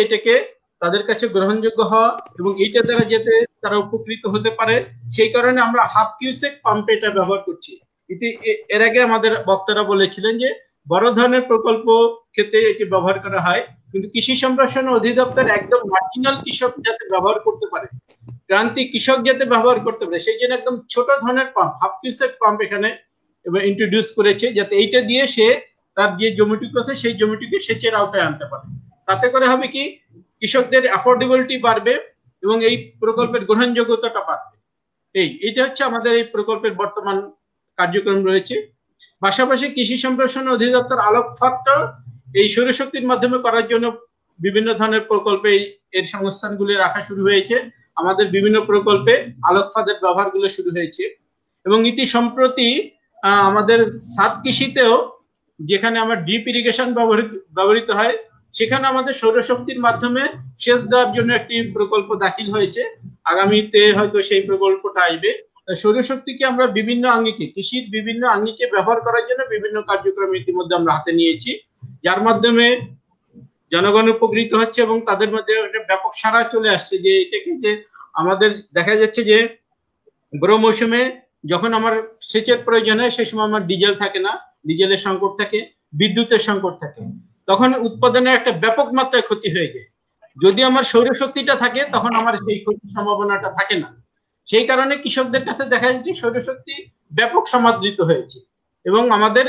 এটাকে তাদের কাছে গ্রহণযোগ্য হওয়া এবং এইটা দ্বারা যাতে তারা উপকৃত হতে পারে সেই কারণে আমরা 1/2 কিউসেক পাম্প এটা ব্যবহার করছি। এর আগে আমাদের বক্তারা বলেছিলেন যে বড় ধরনের প্রকল্প ক্ষেত্রে এটি ব্যবহার করা হয়, কিন্তু কৃষি সম্প্রসারণ অধিদপ্তর একদম মার্জিনাল কৃষক যাতে ব্যবহার করতে পারে, ক্রান্তি কৃষক যাতে ব্যবহার করতে পারে সেই জন্য একদম ছোট ধরনের পাম্প 1/2 কিউসেক পাম্প এখানে ইন্ট্রোডিউস করেছে, যাতে এইটা দিয়ে সে তার যে জমিটুকু আছে সেই জমিটুকু সেচের আওতায় আনতে পারে। তাতে করে হবে কি কৃষকদের অ্যাফোর্ডেবিলিটি বাড়বে এবং এই প্রকল্পের গ্রহণযোগ্যতাটা বাড়বে। এইটা হচ্ছে আমাদের এই প্রকল্পের বর্তমান কার্যক্রম রয়েছে। পাশাপাশি কৃষি সম্প্রসারণ অধিদপ্তর আলোকপাত এই সৌরশক্তির মাধ্যমে করার জন্য বিভিন্ন ধরনের প্রকল্পে এর সংস্থানগুলি রাখা শুরু হয়েছে। আমাদের বিভিন্ন প্রকল্পে আলোকপাতের ব্যবহারগুলো শুরু হয়েছে এবং ইতি সম্প্রতি আমাদের সাত কৃষিতেও যেখানে আমার ড্রিপ ইরিগেশন ব্যবহৃত হয় সেখানে আমাদের সৌরশক্তির মাধ্যমে সেচ দেওয়ার জন্য একটি প্রকল্প দাখিল হয়েছে। আগামীতে হয়তো সেই প্রকল্পটা আসবে। সৌরশক্তিকে আমরা বিভিন্ন আঙ্গিকে, কৃষির বিভিন্ন আঙ্গিকে ব্যবহার করার জন্য বিভিন্ন কার্যক্রম ইতিমধ্যে আমরা হাতে নিয়েছি, যার মাধ্যমে জনগণ উপকৃত হচ্ছে এবং তাদের মধ্যে একটা ব্যাপক সাড়া চলে আসছে। যে এটাকে যে আমাদের দেখা যাচ্ছে যে বড় মৌসুমে যখন আমার সেচের প্রয়োজন হয় সেই সময় আমার ডিজেল থাকে না, ডিজেলের সংকট থাকে, বিদ্যুতের সংকট থাকে, তখন উৎপাদনের একটা ব্যাপক মাত্রায় ক্ষতি হয়ে যায়। যদি আমার সৌরশক্তিটা থাকে তখন আমার সেই ক্ষতির সম্ভাবনাটা থাকে না। সেই কারণে কৃষকদের কাছে দেখা যাচ্ছে সৌরশক্তি ব্যাপক সমাদৃত হয়েছে এবং আমাদের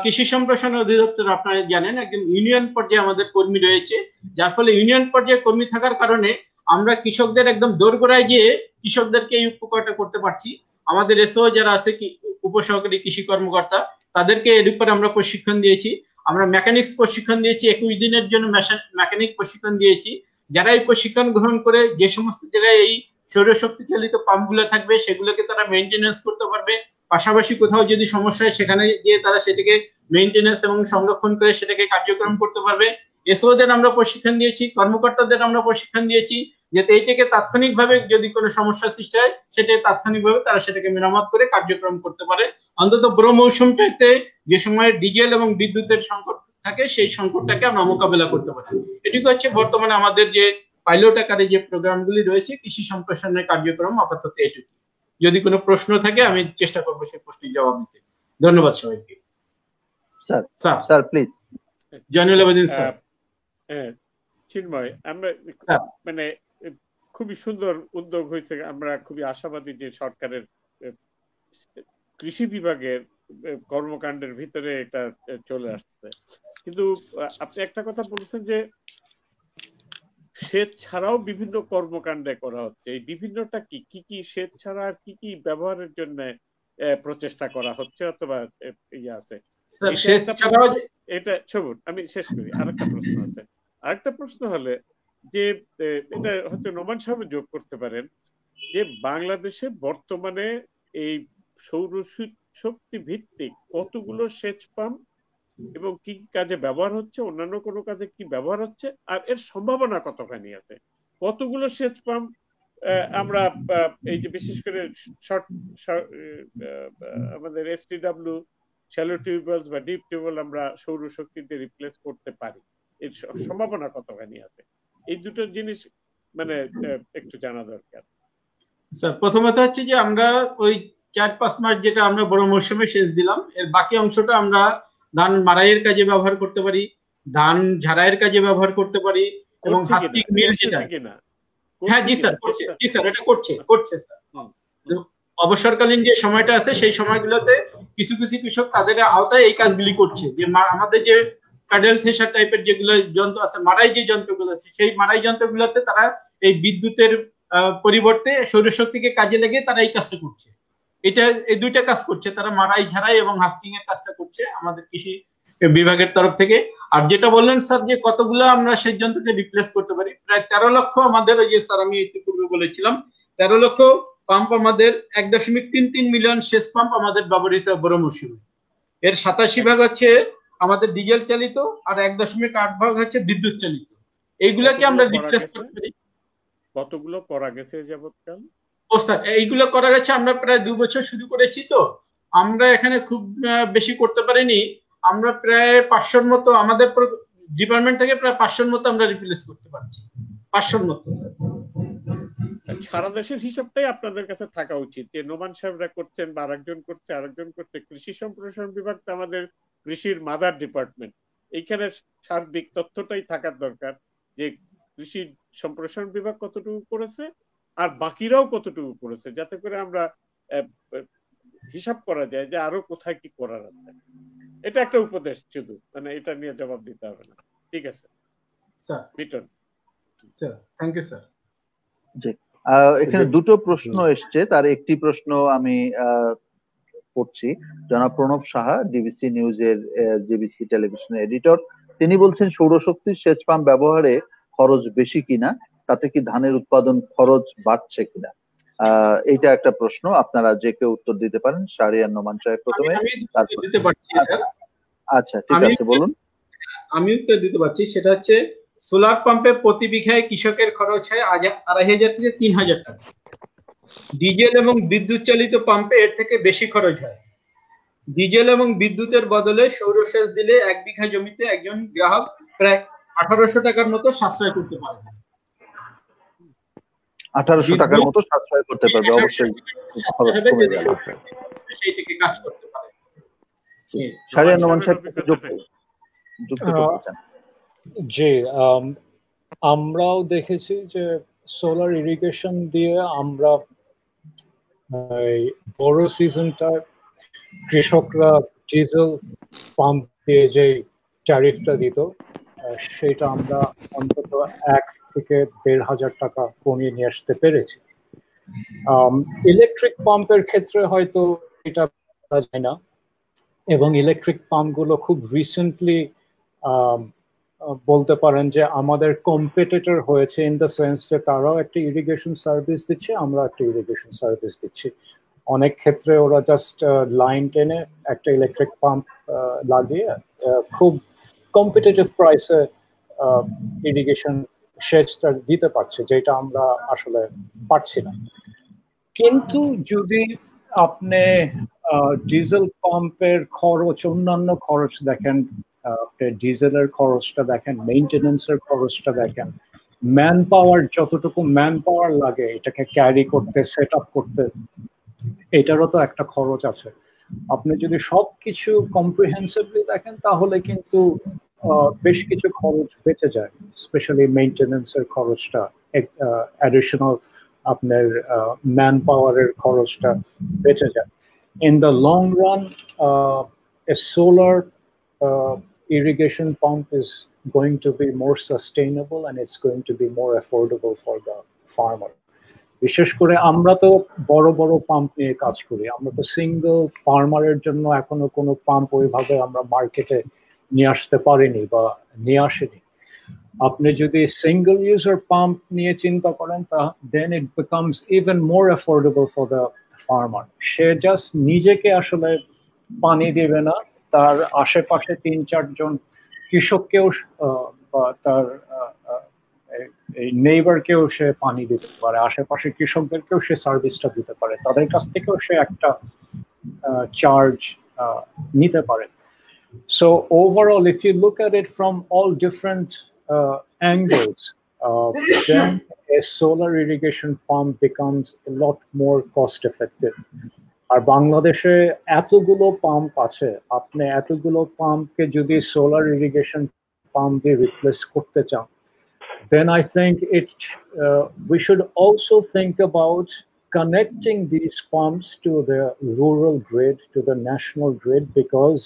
কৃষি সম্প্রসারণ অধিদপ্তর আপনারা জানেন একদম ইউনিয়ন পর্যায়ে আমাদের কর্মী রয়েছে, যার ফলে ইউনিয়ন পর্যায়ে কর্মী থাকার কারণে আমরা কৃষকদের একদম দোরগোড়ায় গিয়ে কৃষকদেরকে এই উপকারটা করতে পারছি। আমাদের এসও যারা আছে উপসহকারী কৃষি কর্মকর্তা তাদেরকে এর উপরে আমরা প্রশিক্ষণ দিয়েছি। আমরা মেকানিক্স প্রশিক্ষণ দিয়েছি, 21 দিনের জন্য মেকানিক প্রশিক্ষণ দিয়েছি। যারা এই প্রশিক্ষণ গ্রহণ করে যে সমস্ত জায়গায় এই সৌরশক্তি চালিত পাম্পগুলো থাকবে সেগুলোকে তারা মেইনটেনেন্স করতে পারবে। পাশাপাশি কোথাও যদি সমস্যা হয় সেখানে গিয়ে তারা সেটাকে মেইনটেনেন্স এবং সংরক্ষণ করে সেটাকে কার্যক্রম করতে পারবে। এসওদের আমরা প্রশিক্ষণ দিয়েছি, কর্মকর্তাদের আমরা প্রশিক্ষণ দিয়েছি, যাতে এইটাকে তাৎক্ষণিকভাবে যদি কোনো সমস্যা সৃষ্টি হয় সেটা তাৎক্ষণিকভাবে তারা সেটাকে মেরামত করে কার্যক্রম করতে পারে। অন্তত বড় মৌসুমটাতে যে সময় ডিজেল এবং বিদ্যুতের সংকট থাকে সেই সংকটটাকে আমরা মোকাবেলা করতে পারি। এটুকু হচ্ছে বর্তমানে আমাদের যে পাইলট আকারে যে প্রোগ্রামগুলি রয়েছে কৃষি সম্প্রসারণের কার্যক্রম আপাতত এটুকু। যদি কোনো প্রশ্ন থাকে আমি চেষ্টা করবো সেই প্রশ্নের জবাব দিতে। ধন্যবাদ সবাইকে। Sir please. Zainul Abedin sir. Chinmoy, আমরা মানে খুবই সুন্দর উদ্যোগ হয়েছে, আমরা খুবই আশাবাদী যে সরকারের কৃষি বিভাগের কর্মকাণ্ডের ভিতরে এটা চলে আসছে। কিন্তু আপনি একটা কথা বলেছেন যে সেচ ছাড়াও বিভিন্ন কর্মকাণ্ডে করা হচ্ছে, এই বিভিন্নটা কি কি সেচ ছাড়া আর কি ব্যবহারের জন্য প্রচেষ্টা করা হচ্ছে অথবা ইয়ে আছে? এটা সবুজ, আমি শেষ করি, আরেকটা প্রশ্ন আছে। আরেকটা প্রশ্ন হলে যে এটা হয়তো নোমান সাহেব যোগ করতে পারেন, যে বাংলাদেশে বর্তমানে এই সৌর শক্তি ভিত্তিক কতগুলো সেচ পাম্প এবং কি কাজে ব্যবহার হচ্ছে, অন্যান্য কোনো কাজে কি ব্যবহার হচ্ছে, আর এর সম্ভাবনা কতখানি আছে? কতগুলো সেচ পাম্প আমরা এই যে বিশেষ করে আমাদের STW শ্যালো টিউবওয়েল বা ডিপ টিউবওয়েল আমরা সৌরশক্তিতে রিপ্লেস করতে পারি, এর সম্ভাবনা কতখানি আছে? এই দুটো জিনিস মানে একটু জানা দরকার। স্যার প্রথমত হচ্ছে যে আমরা ওই 4-5 মাস যেটা আমরা বড় মৌসুমে সেচ দিলাম, এর বাকি অংশটা আমরা ধান মাড়াইয়ের কাজে ব্যবহার করতে পারি, ধান ঝাড়াইয়ের কাজে ব্যবহার করতে পারি, এবং হাস্কিং মিল যেটা। হ্যাঁ জি স্যার, জি স্যার, এটা করছে স্যার। অবসরকালীন যে সময়টা আছে সেই সময়গুলোতে কিছু কিছু কৃষক তাদের আওতায় এই কাজগুলি করছে, যে আমাদের যে প্যাডেল থ্রেশার টাইপের যেগুলো যন্ত্র আছে, মাড়াই যে যন্ত্রগুলো আছে, সেই মাড়াই যন্ত্রগুলোতে তারা এই বিদ্যুতের পরিবর্তে সৌরশক্তিকে কাজে লাগিয়ে তারা এই কাজটা করছে। এটা এই দুইটা কাজ করছে তারা, মাড়াই ঝাড়াই এবং হাস্কিং এর কাজটা করছে আমাদের কৃষি বিভাগের তরফ থেকে। আর যেটা বললেন স্যার যে কতগুলো আমরা সেই যন্ত্রকে রিপ্লেস করতে পারি, প্রায় 13 লক্ষ আমাদের, ওই যে স্যার আমি ইতিপূর্বে বলেছিলাম 13 লক্ষ পাম্প আমাদের 1.33 মিলিয়ন সেচ পাম্প আমাদের ব্যবহৃত বড় মৌসুমে। এর 87 ভাগ হচ্ছে আমাদের ডিজেল চালিত আর 1.8 ভাগ হচ্ছে বিদ্যুৎ চালিত। এইগুলাকে আমরা রিপ্লেস করতে পারি। কতগুলো করা গেছে যাবৎকাল? ও স্যার এইগুলো করা গেছে, আমরা প্রায় 2 বছর শুরু করেছি, তো আমরা এখানে খুব বেশি করতে পারিনি। আমরা প্রায় 500-র মতো আমাদের ডিপার্টমেন্ট থেকে প্রায় 500-র মতো আমরা রিপ্লেস করতে পারছি, 500-র মতো স্যার। সারা দেশের হিসাবটাই আপনাদের কাছে থাকা উচিত, যে নোমান সাহেবরা করছেন বা আরেকজন করছে। কৃষি সম্প্রসারণ বিভাগ তো আমাদের কৃষির মাদার ডিপার্টমেন্ট, এইখানে সার্বিক তথ্যটাই থাকার দরকার যে কৃষি সম্প্রসারণ বিভাগ কতটুকু করেছে আর বাকিরাও কতটুকু করেছে, যাতে করে আমরা হিসাব করা যায় যে আরো কোথায় কি করার আছে। এটা একটা উপদেশ শুধু, মানে এটা নিয়ে জবাব দিতে হবে না। ঠিক আছে sir. Miton sir, thank you sir. জি, এখানে দুটো প্রশ্ন এসছে, তার একটি প্রশ্ন আমি পড়ছি। জনাব প্রণব সাহা, ডিবিসি নিউজের ডিবিসি টেলিভিশনের এডিটর, তিনি বলছেন সৌরশক্তির সেচ পাম্প ব্যবহারে খরচ বেশি কিনা, তাতে কি ধানের উৎপাদন খরচ বাড়ছে কিনা? এইটা একটা প্রশ্ন, আপনারা যে কেউ উত্তর দিতে পারেন। শাহরিয়ার নোমান সাহেব প্রথমে। আচ্ছা ঠিক আছে, বলুন। আমি উত্তর দিতে পারছি। সেটা হচ্ছে সোলার পাম্পে প্রতি বিঘায় কৃষকের খরচ হয় 2,500 থেকে 3,000 টাকা। ডিজেল এবং বিদ্যুৎ চালিত পাম্পে এর থেকে বেশি খরচ হয়। ডিজেল এবং বিদ্যুতের বদলে সৌরসেচ দিলে 1 বিঘা জমিতে একজন গ্রাহক প্রায় 1800 টাকার মতো সাশ্রয় করতে পারবে। 1800 টাকার মতো সাশ্রয় করতে পারবে, অবশ্যই সেই থেকে কাজ করতে পারে। শাহরিয়ার নোমান সাহেব জি, আমরাও দেখেছি যে সোলার ইরিগেশন দিয়ে আমরা বড় সিজনটা কৃষকরা ডিজেল পাম্প দিয়ে যে ট্যারিফটা দিত সেটা আমরা অন্তত 1 থেকে 1,500 টাকা কমিয়ে নিয়ে আসতে পেরেছি। ইলেকট্রিক পাম্পের ক্ষেত্রে হয়তো এটা করা যায় না, এবং ইলেকট্রিক পাম্পগুলো খুব রিসেন্টলি বলতে পারেন যে আমাদের কম্পিটিটর হয়েছে, ইন দ্য সেন্স যে তারাও একটা ইরিগেশন সার্ভিস দিচ্ছে, আমরা একটা ইরিগেশন সার্ভিস দিচ্ছি। অনেক ক্ষেত্রে ওরা জাস্ট লাইন টেনে একটা ইলেকট্রিক পাম্প লাগিয়ে খুব কম্পিটিটিভ প্রাইসে ইরিগেশন সেচটা দিতে পারছে, যেটা আমরা আসলে পারছি না। কিন্তু যদি আপনি ডিজেল পাম্পের খরচ, অন্যান্য খরচ দেখেন, ডিজেলের খরচটা দেখেন, মেইনটেনেন্সের খরচটা দেখেন, ম্যান পাওয়ার, যতটুকু ম্যান পাওয়ার লাগে এটাকে ক্যারি করতে, সেট আপ করতে, এটারও তো একটা খরচ আছে। আপনি যদি সবকিছু কম্প্রিহেন্সিভলি দেখেন তাহলে কিন্তু বেশ কিছু খরচ বেঁচে যায়, স্পেশালি মেইনটেনেন্সের খরচটা, অ্যাডিশনাল আপনার ম্যান পাওয়ারের খরচটা বেঁচে যায়। In the long run, a solar irrigation pump is going to be more sustainable and it's going to be more affordable for the farmer. বিশেষ করে আমরা তো বড় বড় পাম্প নিয়ে কাজ করি, আমরা তো সিঙ্গেল ফার্মারের জন্য এখনো কোনো পাম্প ওইভাবে আমরা মার্কেটে নিয়ে আসতে পারিনি বা নিয়ে আসিনি। আপনি যদি সিঙ্গেল ইউজার পাম্প নিয়ে চিন্তা করেন তা then it becomes even more affordable for the farmer. সে জাস্ট নিজেকে আসলে পানি দেবে না, তার আশেপাশে ৩-৪ জন কৃষককেও বা তার এই নেইবারকেও সে পানি দিতে পারে, আশেপাশে কৃষকদেরকেও সে সার্ভিসটা দিতে পারে, তাদের কাছ থেকেও সে একটা চার্জ নিতে পারে। So overall, if you look at it from all different angles, then a solar irrigation pump becomes a lot more cost effective. আর বাংলাদেশে এতগুলো পাম্প আছে, আপনি এতগুলো পাম্পকে যদি সোলার ইরিগেশন পাম্প দিয়ে রিপ্লেস করতে চান, then I think we should also think about connecting these pumps to the rural grid, to the national grid, because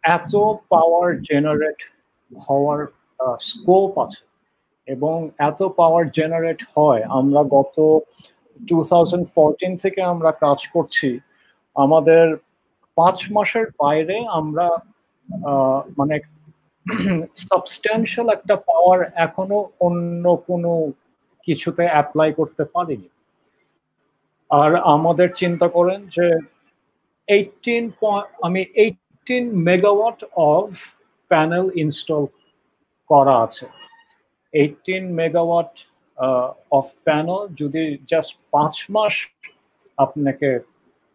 এত পাওয়ার জেনারেট হওয়ার স্কোপ আছে এবং এত পাওয়ার জেনারেট হয়। আমরা গত 2014 থেকে আমরা কাজ করছি, আমাদের 5 মাসের বাইরে আমরা মানে সাবস্ট্যান্সিয়াল একটা পাওয়ার এখনো অন্য কোনো কিছুতে অ্যাপ্লাই করতে পারিনি। আর আমাদের চিন্তা করেন যে 18 মেগাওয়াট অফ প্যানেল ইনস্টল করা আছে। 18 মেগাওয়াট অফ প্যানেল যদি জাস্ট 5 মাস আপনাকে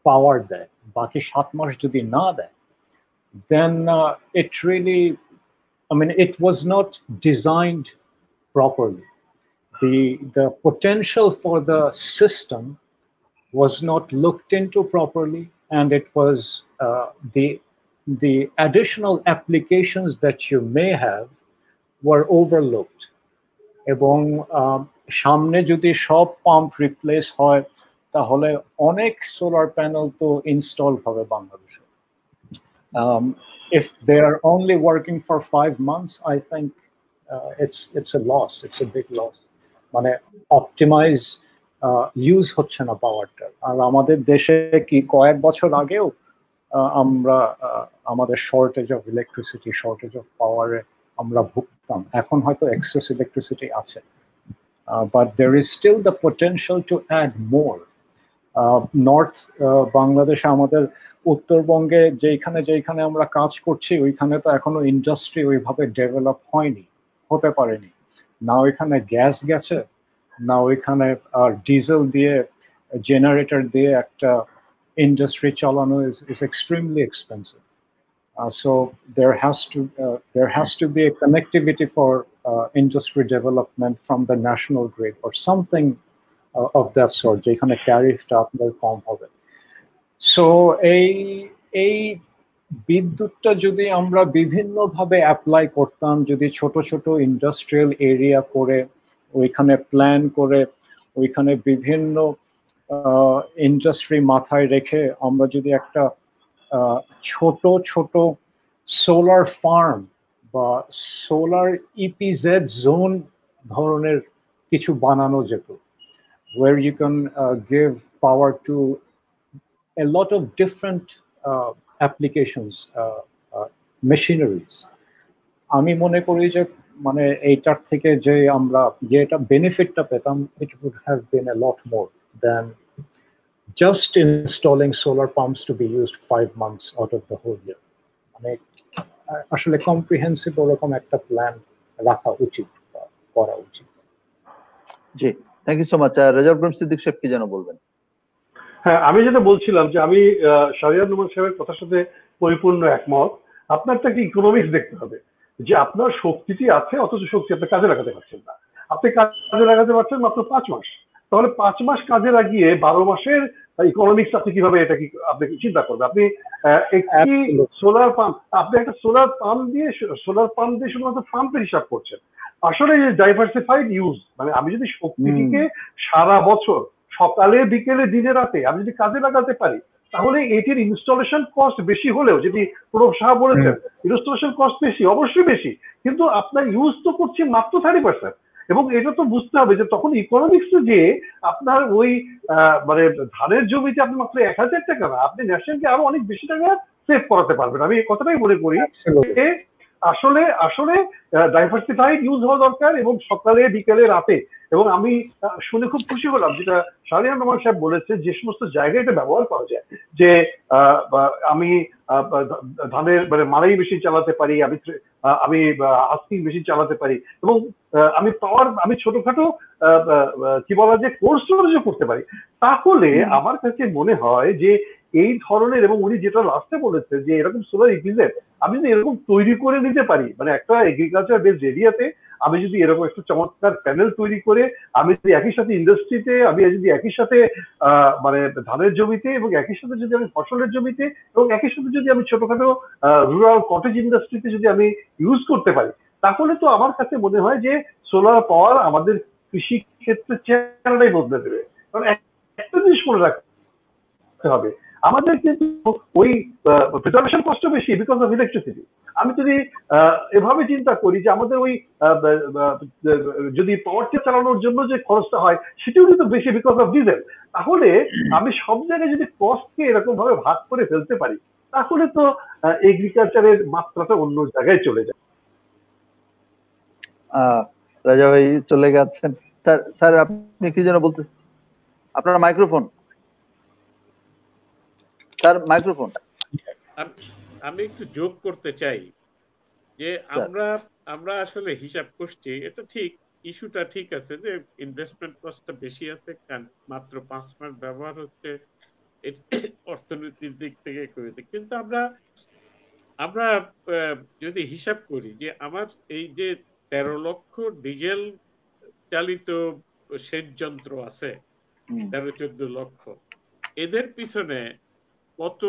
পাওয়ার দেয়, বাকি 7 মাস যদি না দেয়, then it really, I mean, it was not designed properly. The potential for the system was not looked into properly, and it was the additional applications that you may have were overlooked. এবং সামনে যদি সব pump replace হয় তাহলে অনেক solar panel তো install হবে বাংলাদেশে। If they are only working for 5 months, I think it's a loss. It's a big loss. মানে অপটিমাইজ ইউজ হচ্ছে না পাওয়ারটা। আর আমাদের দেশে কি কয়েক বছর আগেও আমরা আমাদের shortage of electricity, shortage of পাওয়ারে আমরা ভুগতাম। এখন হয়তো এক্সেস ইলেকট্রিসিটি আছে, but there is still the potential to add more. North বাংলাদেশে, আমাদের উত্তরবঙ্গে যেখানে আমরা কাজ করছি ওইখানে তো এখনো ইন্ডাস্ট্রি ওইভাবে ডেভেলপ হয়নি, হতে পারেনি। না ওইখানে গ্যাস গেছে, না ওইখানে ডিজেল দিয়ে জেনারেটর দিয়ে একটা ইন্ডাস্ট্রি চালানো is extremely expensive. So there has to be a connectivity for industry development from the national grid or something of that sort, যেখানে ট্যারিফটা আপনার কম হবে। সো এই বিদ্যুৎটা যদি আমরা বিভিন্নভাবে অ্যাপ্লাই করতাম, যদি ছোট ছোট ইন্ডাস্ট্রিয়াল এরিয়া করে ওইখানে প্ল্যান করে ওইখানে বিভিন্ন ইন্ডাস্ট্রি মাথায় রেখে আমরা যদি একটা ছোট ছোট সোলার ফার্ম বা সোলার ইপিজেড জোন ধরনের কিছু বানানো যেত, where you can give power to a lot of different applications, machineries. আমি মনে করি যে মানে এইটার থেকে যে আমরা যেটা বেনিফিটটা পেতাম, it would have been a lot more than just installing solar pumps to be used 5 months out of the whole year. মানে আসলে কম্প্রিহেন্সিভ ওরকম একটা প্ল্যান রাখা উচিত, করা উচিত। জি, thank you so much. Rezaul Karim Siddique Saheb কি যেন বলবেন? হ্যাঁ, আমি যেটা বলছিলাম যে আমি শাহরিয়ার নোমান সাহেবের কথার সাথে পরিপূর্ণ একমত। আপনার একটা ইকোনমিক্স দেখতে হবে যে আপনার শক্তিটি আছে, অথচ শক্তি আপনি কাজে লাগাতে পারছেন না। আপনি কাজে লাগাতে পারছেন মাত্র 5 মাস, তাহলে 5 মাস কাজে লাগিয়ে 12 মাসের ইকোনমিক্স আপনি কিভাবে এটা কি আপনি চিন্তা করবেন? আপনি একটি সোলার পাম্প, আপনি একটা সোলার পাম্প দিয়ে শুধুমাত্র পাম্পের হিসাব করছেন। আসলে ডাইভার্সিফাইড ইউজ মানে আমি যদি শক্তিটিকে সারা বছর সকালে বিকেলে দিনে রাতে আমি যদি কাজে লাগাতে পারি, তাহলে এটির ইনস্টলেশন কস্ট বেশি হলেও, যদি প্রণব সাহা বলেছেন ইনস্টলেশন কস্ট বেশি, অবশ্যই বেশি, কিন্তু আপনার ইউজ তো করছি মাত্র 30%। এবং এটা তো বুঝতে হবে যে তখন ইকোনমিক্স যে আপনার ওই মানে ধানের জমিতে আপনি মাত্র 1000 টাকা না, আপনি ন্যাশনালকে আরো অনেক বেশি টাকা সেভ করাতে পারবেন। আমি এই কথাটাই মনে করি যে আসলে আসলে ডাইভার্সিফাইড ইউজ হওয়া দরকার, এবং সকালে বিকেলে রাতে। এবং আমি শুনে খুব খুশি হলাম যেটা শাহরিয়ার রহমান সাহেব বলেছে, যে সমস্ত জায়গায় এটা ব্যবহার করা যায়, যে আমি ধানের মানে মাড়াই মেশিন চালাতে পারি, আমি হাস্কিং মেশিন চালাতে পারি, এবং আমি ছোটখাটো কি বলা যায় কোর্স করতে পারি। তাহলে আমার কাছে মনে হয় যে এই ধরনের, এবং উনি যেটা লাস্টে বলেছে যে এরকম সোলার ইপিজেড আমি যদি এরকম তৈরি করে নিতে পারি, মানে একটা এগ্রিকালচার বেসড এরিয়াতে আমি যদি এরকম একটা চমৎকার প্যানেল তৈরি করে আমি যদি একই সাথে ইন্ডাস্ট্রিতে, আমি যদি একই সাথে মানে ধানের জমিতে, এবং একই সাথে যদি আমি ফসলের জমিতে, এবং একই সাথে যদি আমি ছোটখাটো রুরাল কটেজ ইন্ডাস্ট্রিতে যদি আমি ইউজ করতে পারি, তাহলে তো আমার কাছে মনে হয় যে সোলার পাওয়ার আমাদের কৃষি ক্ষেত্রে চেহারাটাই বদলে দেবে। কারণ একটা জিনিস মনে রাখতে হবে, আমাদের কিন্তু ওই প্রিজার্ভেশন কষ্ট বেশি বিকজ অফ ইলেকট্রিসিটি। আমি যদি এভাবে চিন্তা করি যে আমাদের ওই যদি পাওয়ারকে চালানোর জন্য যে খরচটা হয় সেটাও কিন্তু বেশি বিকজ অফ ডিজেল, তাহলে আমি সব জায়গায় যদি কস্টকে এরকম ভাবে ভাগ করে ফেলতে পারি, তাহলে তো এগ্রিকালচারের মাত্রাটা অন্য জায়গায় চলে যায়। রাজা ভাই চলে গেছেন। স্যার স্যার আপনি কি যেন বলতে, আপনার মাইক্রোফোন স্যার, মাইক্রোফোন। আমি একটু যোগ করতে চাই যে আমরা আসলে হিসাব করছি, এটা ঠিক, ইস্যুটা ঠিক আছে যে ইনভেস্টমেন্ট কস্টটা বেশি আছে, কারণ মাত্র 5 মাস ব্যবহার হচ্ছে অর্থনীতির দিক থেকে করেছে। কিন্তু আমরা যদি হিসাব করি যে আমার এই যে 13 লক্ষ ডিজেল চালিত সেচ যন্ত্র আছে, 13-14 লক্ষ, এদের পিছনে কত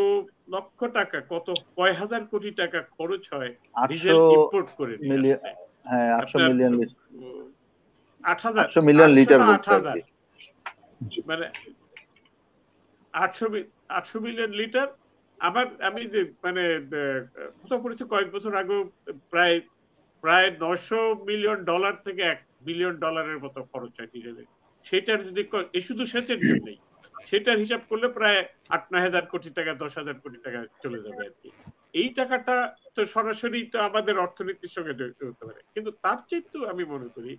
লক্ষ টাকা, কয় হাজার কোটি টাকা খরচ হয় ডিজেল ইম্পোর্ট করে নিয়ে আসতে? হ্যাঁ, 800 মিলিয়ন লিটার, 8,000 মিলিয়ন লিটার, মানে 800 মিলিয়ন লিটার। আমি যে মানে কোথাও পড়েছি কয়েক বছর আগে, প্রায় 900 মিলিয়ন ডলার থেকে $1 বিলিয়ন মতো খরচ হয় ডিজেলের। সেটার যদি শুধু সেচের জন্যই, সেটার হিসাব করলে প্রায় 8-9 কোটি টাকা, 10,000 কোটি টাকা চলে যাবে আর কি। এই টাকাটা তো সরাসরি তো আমাদের অর্থনীতির সঙ্গে জড়িত হতে পারে, কিন্তু তার চাইতেও আমি মনে করি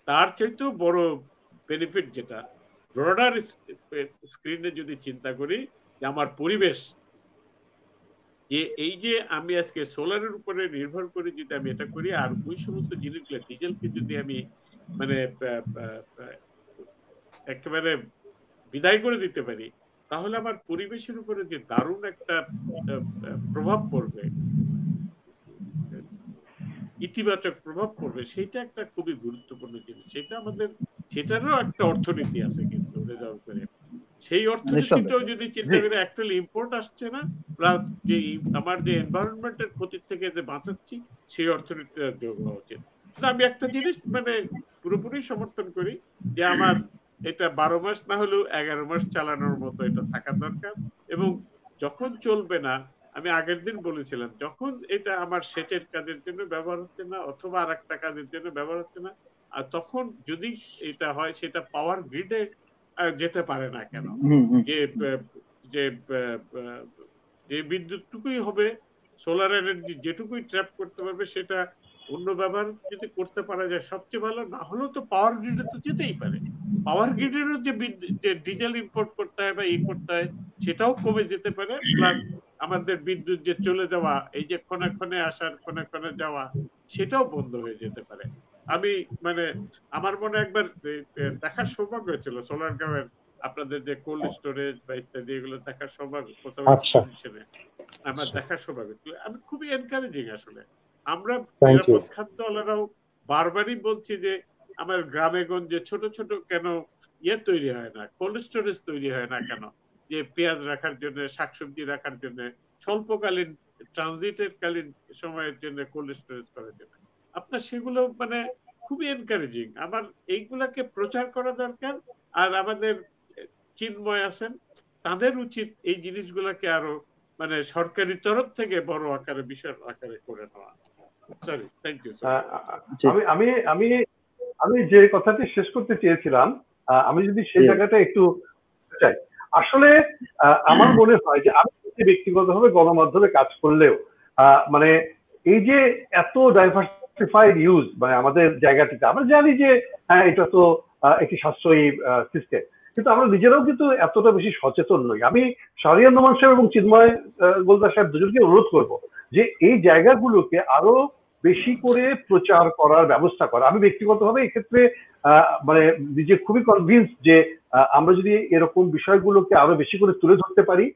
তার চাইতেও বড় বেনিফিট যেটা ব্রডার স্ক্রিনে যদি চিন্তা করি, যে আমার পরিবেশ, যে এই যে আমি আজকে সোলারের উপরে নির্ভর করে যদি আমি এটা করি, আর ওই সমস্ত জিনিসগুলো ডিজেলকে যদি আমি মানে একেবারে বিদায় করে দিতে পারি, তাহলে আমার পরিবেশের উপরে যে দারুণ একটা প্রভাব পড়বে, ইতিবাচক প্রভাব পড়বে, সেটা একটা খুবই গুরুত্বপূর্ণ জিনিস। সেটারও একটা অর্থনীতি আছে কিন্তু রেজাল্ট করে। সেই অর্থনীতিটাও যদি চিন্তা করে, অ্যাকচুয়ালি ইম্পোর্ট আসছে না, প্লাস যে আমার যে এনভায়রনমেন্টের ক্ষতি থেকে যে বাঁচাচ্ছি, সেই অর্থনীতিটা যোগ হওয়া উচিত। আমি একটা জিনিস মানে পুরোপুরি সমর্থন করি যে আমার এটা 12 মাস না হলেও 11 মাস চালানোর মতো এটা থাকা দরকার। এবং যখন চলবে না, আমি আগের দিন বলেছিলাম, যখন এটা আমার সেচের কাজের জন্য ব্যবহার হচ্ছে না, অথবা আর একটা কাজের জন্য ব্যবহার হচ্ছে না, আর তখন যদি এটা হয়, সেটা পাওয়ার গ্রিডে যেতে পারে না কেন, যে বিদ্যুৎটুকুই হবে, সোলার এনার্জি যেটুকুই ট্র্যাপ করতে পারবে, সেটা অন্য ব্যবহার যদি করতে পারা যায় সবচেয়ে ভালো। না হলেও তো পাওয়ার গ্রিডে তো যেতেই পারে। পাওয়ার গ্রিডেরও যে ডিজেল ইম্পোর্ট করতে হয় বা করতে হয়, সেটাও কমে যেতে পারে। প্লাস আমাদের বিদ্যুৎ যে চলে যাওয়া, এই যে ক্ষণে ক্ষণে আসার, ক্ষণে ক্ষণে যাওয়া, সেটাও বন্ধ হয়ে যেতে পারে। আমি মানে আমার মনে একবার দেখার সৌভাগ্য হয়েছিল সোলারগাঁওয়ের আপনাদের যে কোল্ড স্টোরেজ বা ইত্যাদি, এগুলো দেখার সৌভাগ্য, কোথাও আমার দেখার সৌভাগ্য ছিল। আমি খুবই এনকারেজিং আসলে। আমরা নিরাপদ খাদ্যওয়ালারাও বারবারই বলছি যে আমার গ্রামে গঞ্জে ছোট ছোট কেন ইয়ে তৈরি হয় না, কোল্ড স্টোরেজ তৈরি হয় না কেন, যে পেঁয়াজ রাখার জন্য, শাকসবজি রাখার জন্য, স্বল্পকালীন ট্রানজিটের কালীন সময়ের জন্য কোল্ড স্টোরেজ করার জন্য। আপনার সেগুলো মানে খুবই এনকারেজিং। আমার এইগুলাকে প্রচার করা দরকার। আর আমাদের চিন্ময় আছেন, তাদের উচিত এই জিনিসগুলাকে আরো মানে সরকারি তরফ থেকে বড় আকারে, বিশাল আকারে করে নেওয়া। Sorry, thank you. আমি আমি আমি যে কথাটি শেষ করতে চেয়েছিলাম, আমি যদি সেই জায়গাটা একটু চাই, আসলে আমার মনে হয় যে আমি ব্যক্তিগতভাবে গণমাধ্যমে কাজ করলেও মানে এই যে এত ডাইভার্সিফাইড ইউজ, মানে আমাদের জায়গাটিতে আমরা জানি যে হ্যাঁ এটা তো একটি সাশ্রয়ী সিস্টেম, কিন্তু আমরা নিজেরাও কিন্তু এতটা বেশি সচেতন নই। আমি শাহরিয়ার নোমান সাহেব এবং চিন্ময় গোলদার সাহেব দুজনকে অনুরোধ করব যে এই জায়গাগুলোকে আরো বেশি করে প্রচার করার ব্যবস্থা করা। আমি ব্যক্তিগতভাবে এক্ষেত্রে মানে নিজে খুবই কনভিন্স যে আমরা যদি এরকম বিষয়গুলোকে আরো বেশি করে তুলে ধরতে পারি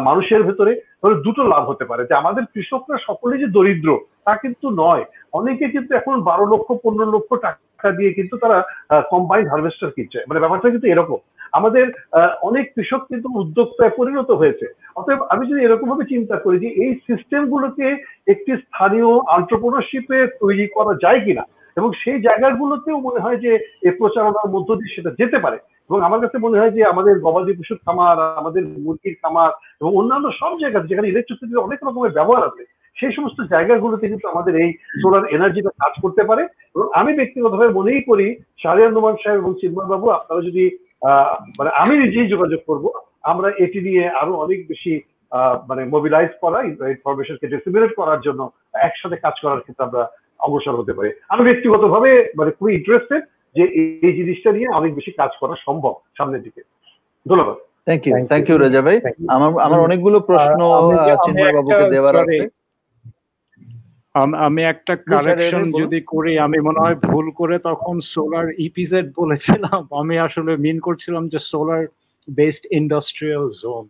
মানুষের ভেতরে, তাহলে দুটো লাভ হতে পারে। যে আমাদের কৃষকরা সকলে যে দরিদ্র তা কিন্তু নয়, অনেকে কিন্তু এখন 12 লক্ষ 15 লক্ষ টাকা দিয়ে কিন্তু তারা কম্বাইন্ড হারভেস্টার কিনছে। মানে ব্যাপারটা কিন্তু এরকম, আমাদের অনেক কৃষক কিন্তু উদ্যোক্তায় পরিণত হয়েছে। অতএব আমি যদি এরকম ভাবে চিন্তা করি যে এই সিস্টেম গুলোকে একটি স্থানীয় এন্টারপ্রেনারশিপে তৈরি করা যায় কিনা, এবং সেই জায়গাগুলোতেও মনে হয় যে এই প্রচারণার মধ্য দিয়ে সেটা যেতে পারে। এবং আমার কাছে মনে হয় যে আমাদের গবাদি পশুর খামার, আমাদের মুরগির খামার এবং অন্যান্য সব জায়গাতে যেখানে ইলেকট্রিসিটির অনেক রকমের ব্যবহার আছে, সেই সমস্ত জায়গাগুলোতে কিন্তু আমাদের এই সোলার এনার্জিটা কাজ করতে পারে। এবং আমি ব্যক্তিগতভাবে মনেই করি শাহরিয়ার নোমান সাহেব এবং চিন্ময় বাবু, আপনারা যদি মানে আমি নিজেই যোগাযোগ করব, আমরা এটি নিয়ে আরো অনেক বেশি মানে মোবিলাইজ করা, ইনফরমেশনকে ডিসিমিনেট করার জন্য একসাথে কাজ করার ক্ষেত্রে আমরা অগ্রসর হতে পারি। আমি ব্যক্তিগতভাবে মানে খুবই ইন্টারেস্টেড যে এই জিনিসটা নিয়ে অনেক বেশি কাজ করা সম্ভব সামনের দিকে। ধন্যবাদ। থ্যাংক ইউ রেজা ভাই। আমার অনেকগুলো প্রশ্ন চিন্ময় বাবুকে দেওয়ার আছে। আমি একটা কারেকশন যদি করি, আমি মনে হয় ভুল করে তখন সোলার ইপিজেড বলেছিলাম, আমি আসলে মিন করছিলাম যে সোলার বেসড ইন্ডাস্ট্রিয়াল জোন।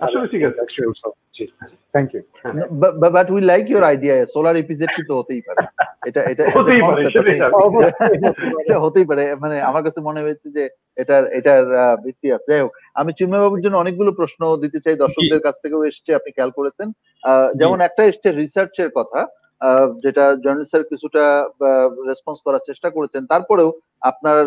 আসলে ঠিক আছে, thank you. But we like your idea, solar EPZ কি তো হতেই পারে, এটা হতেই পারে। মানে আমার কাছে মনে হয়েছে যে এটার ভিত্তি আছে। যাই হোক, আমি চিন্ময় বাবুর জন্য অনেকগুলো প্রশ্ন দিতে চাই, দর্শকদের কাছ থেকেও এসছে, আপনি খেয়াল করেছেন। যেমন একটা এসছে রিসার্চের কথা, যেটা জার্নালিস্ট স্যার কিছুটা রেসপন্স করার চেষ্টা করেছেন। তারপরেও আপনার,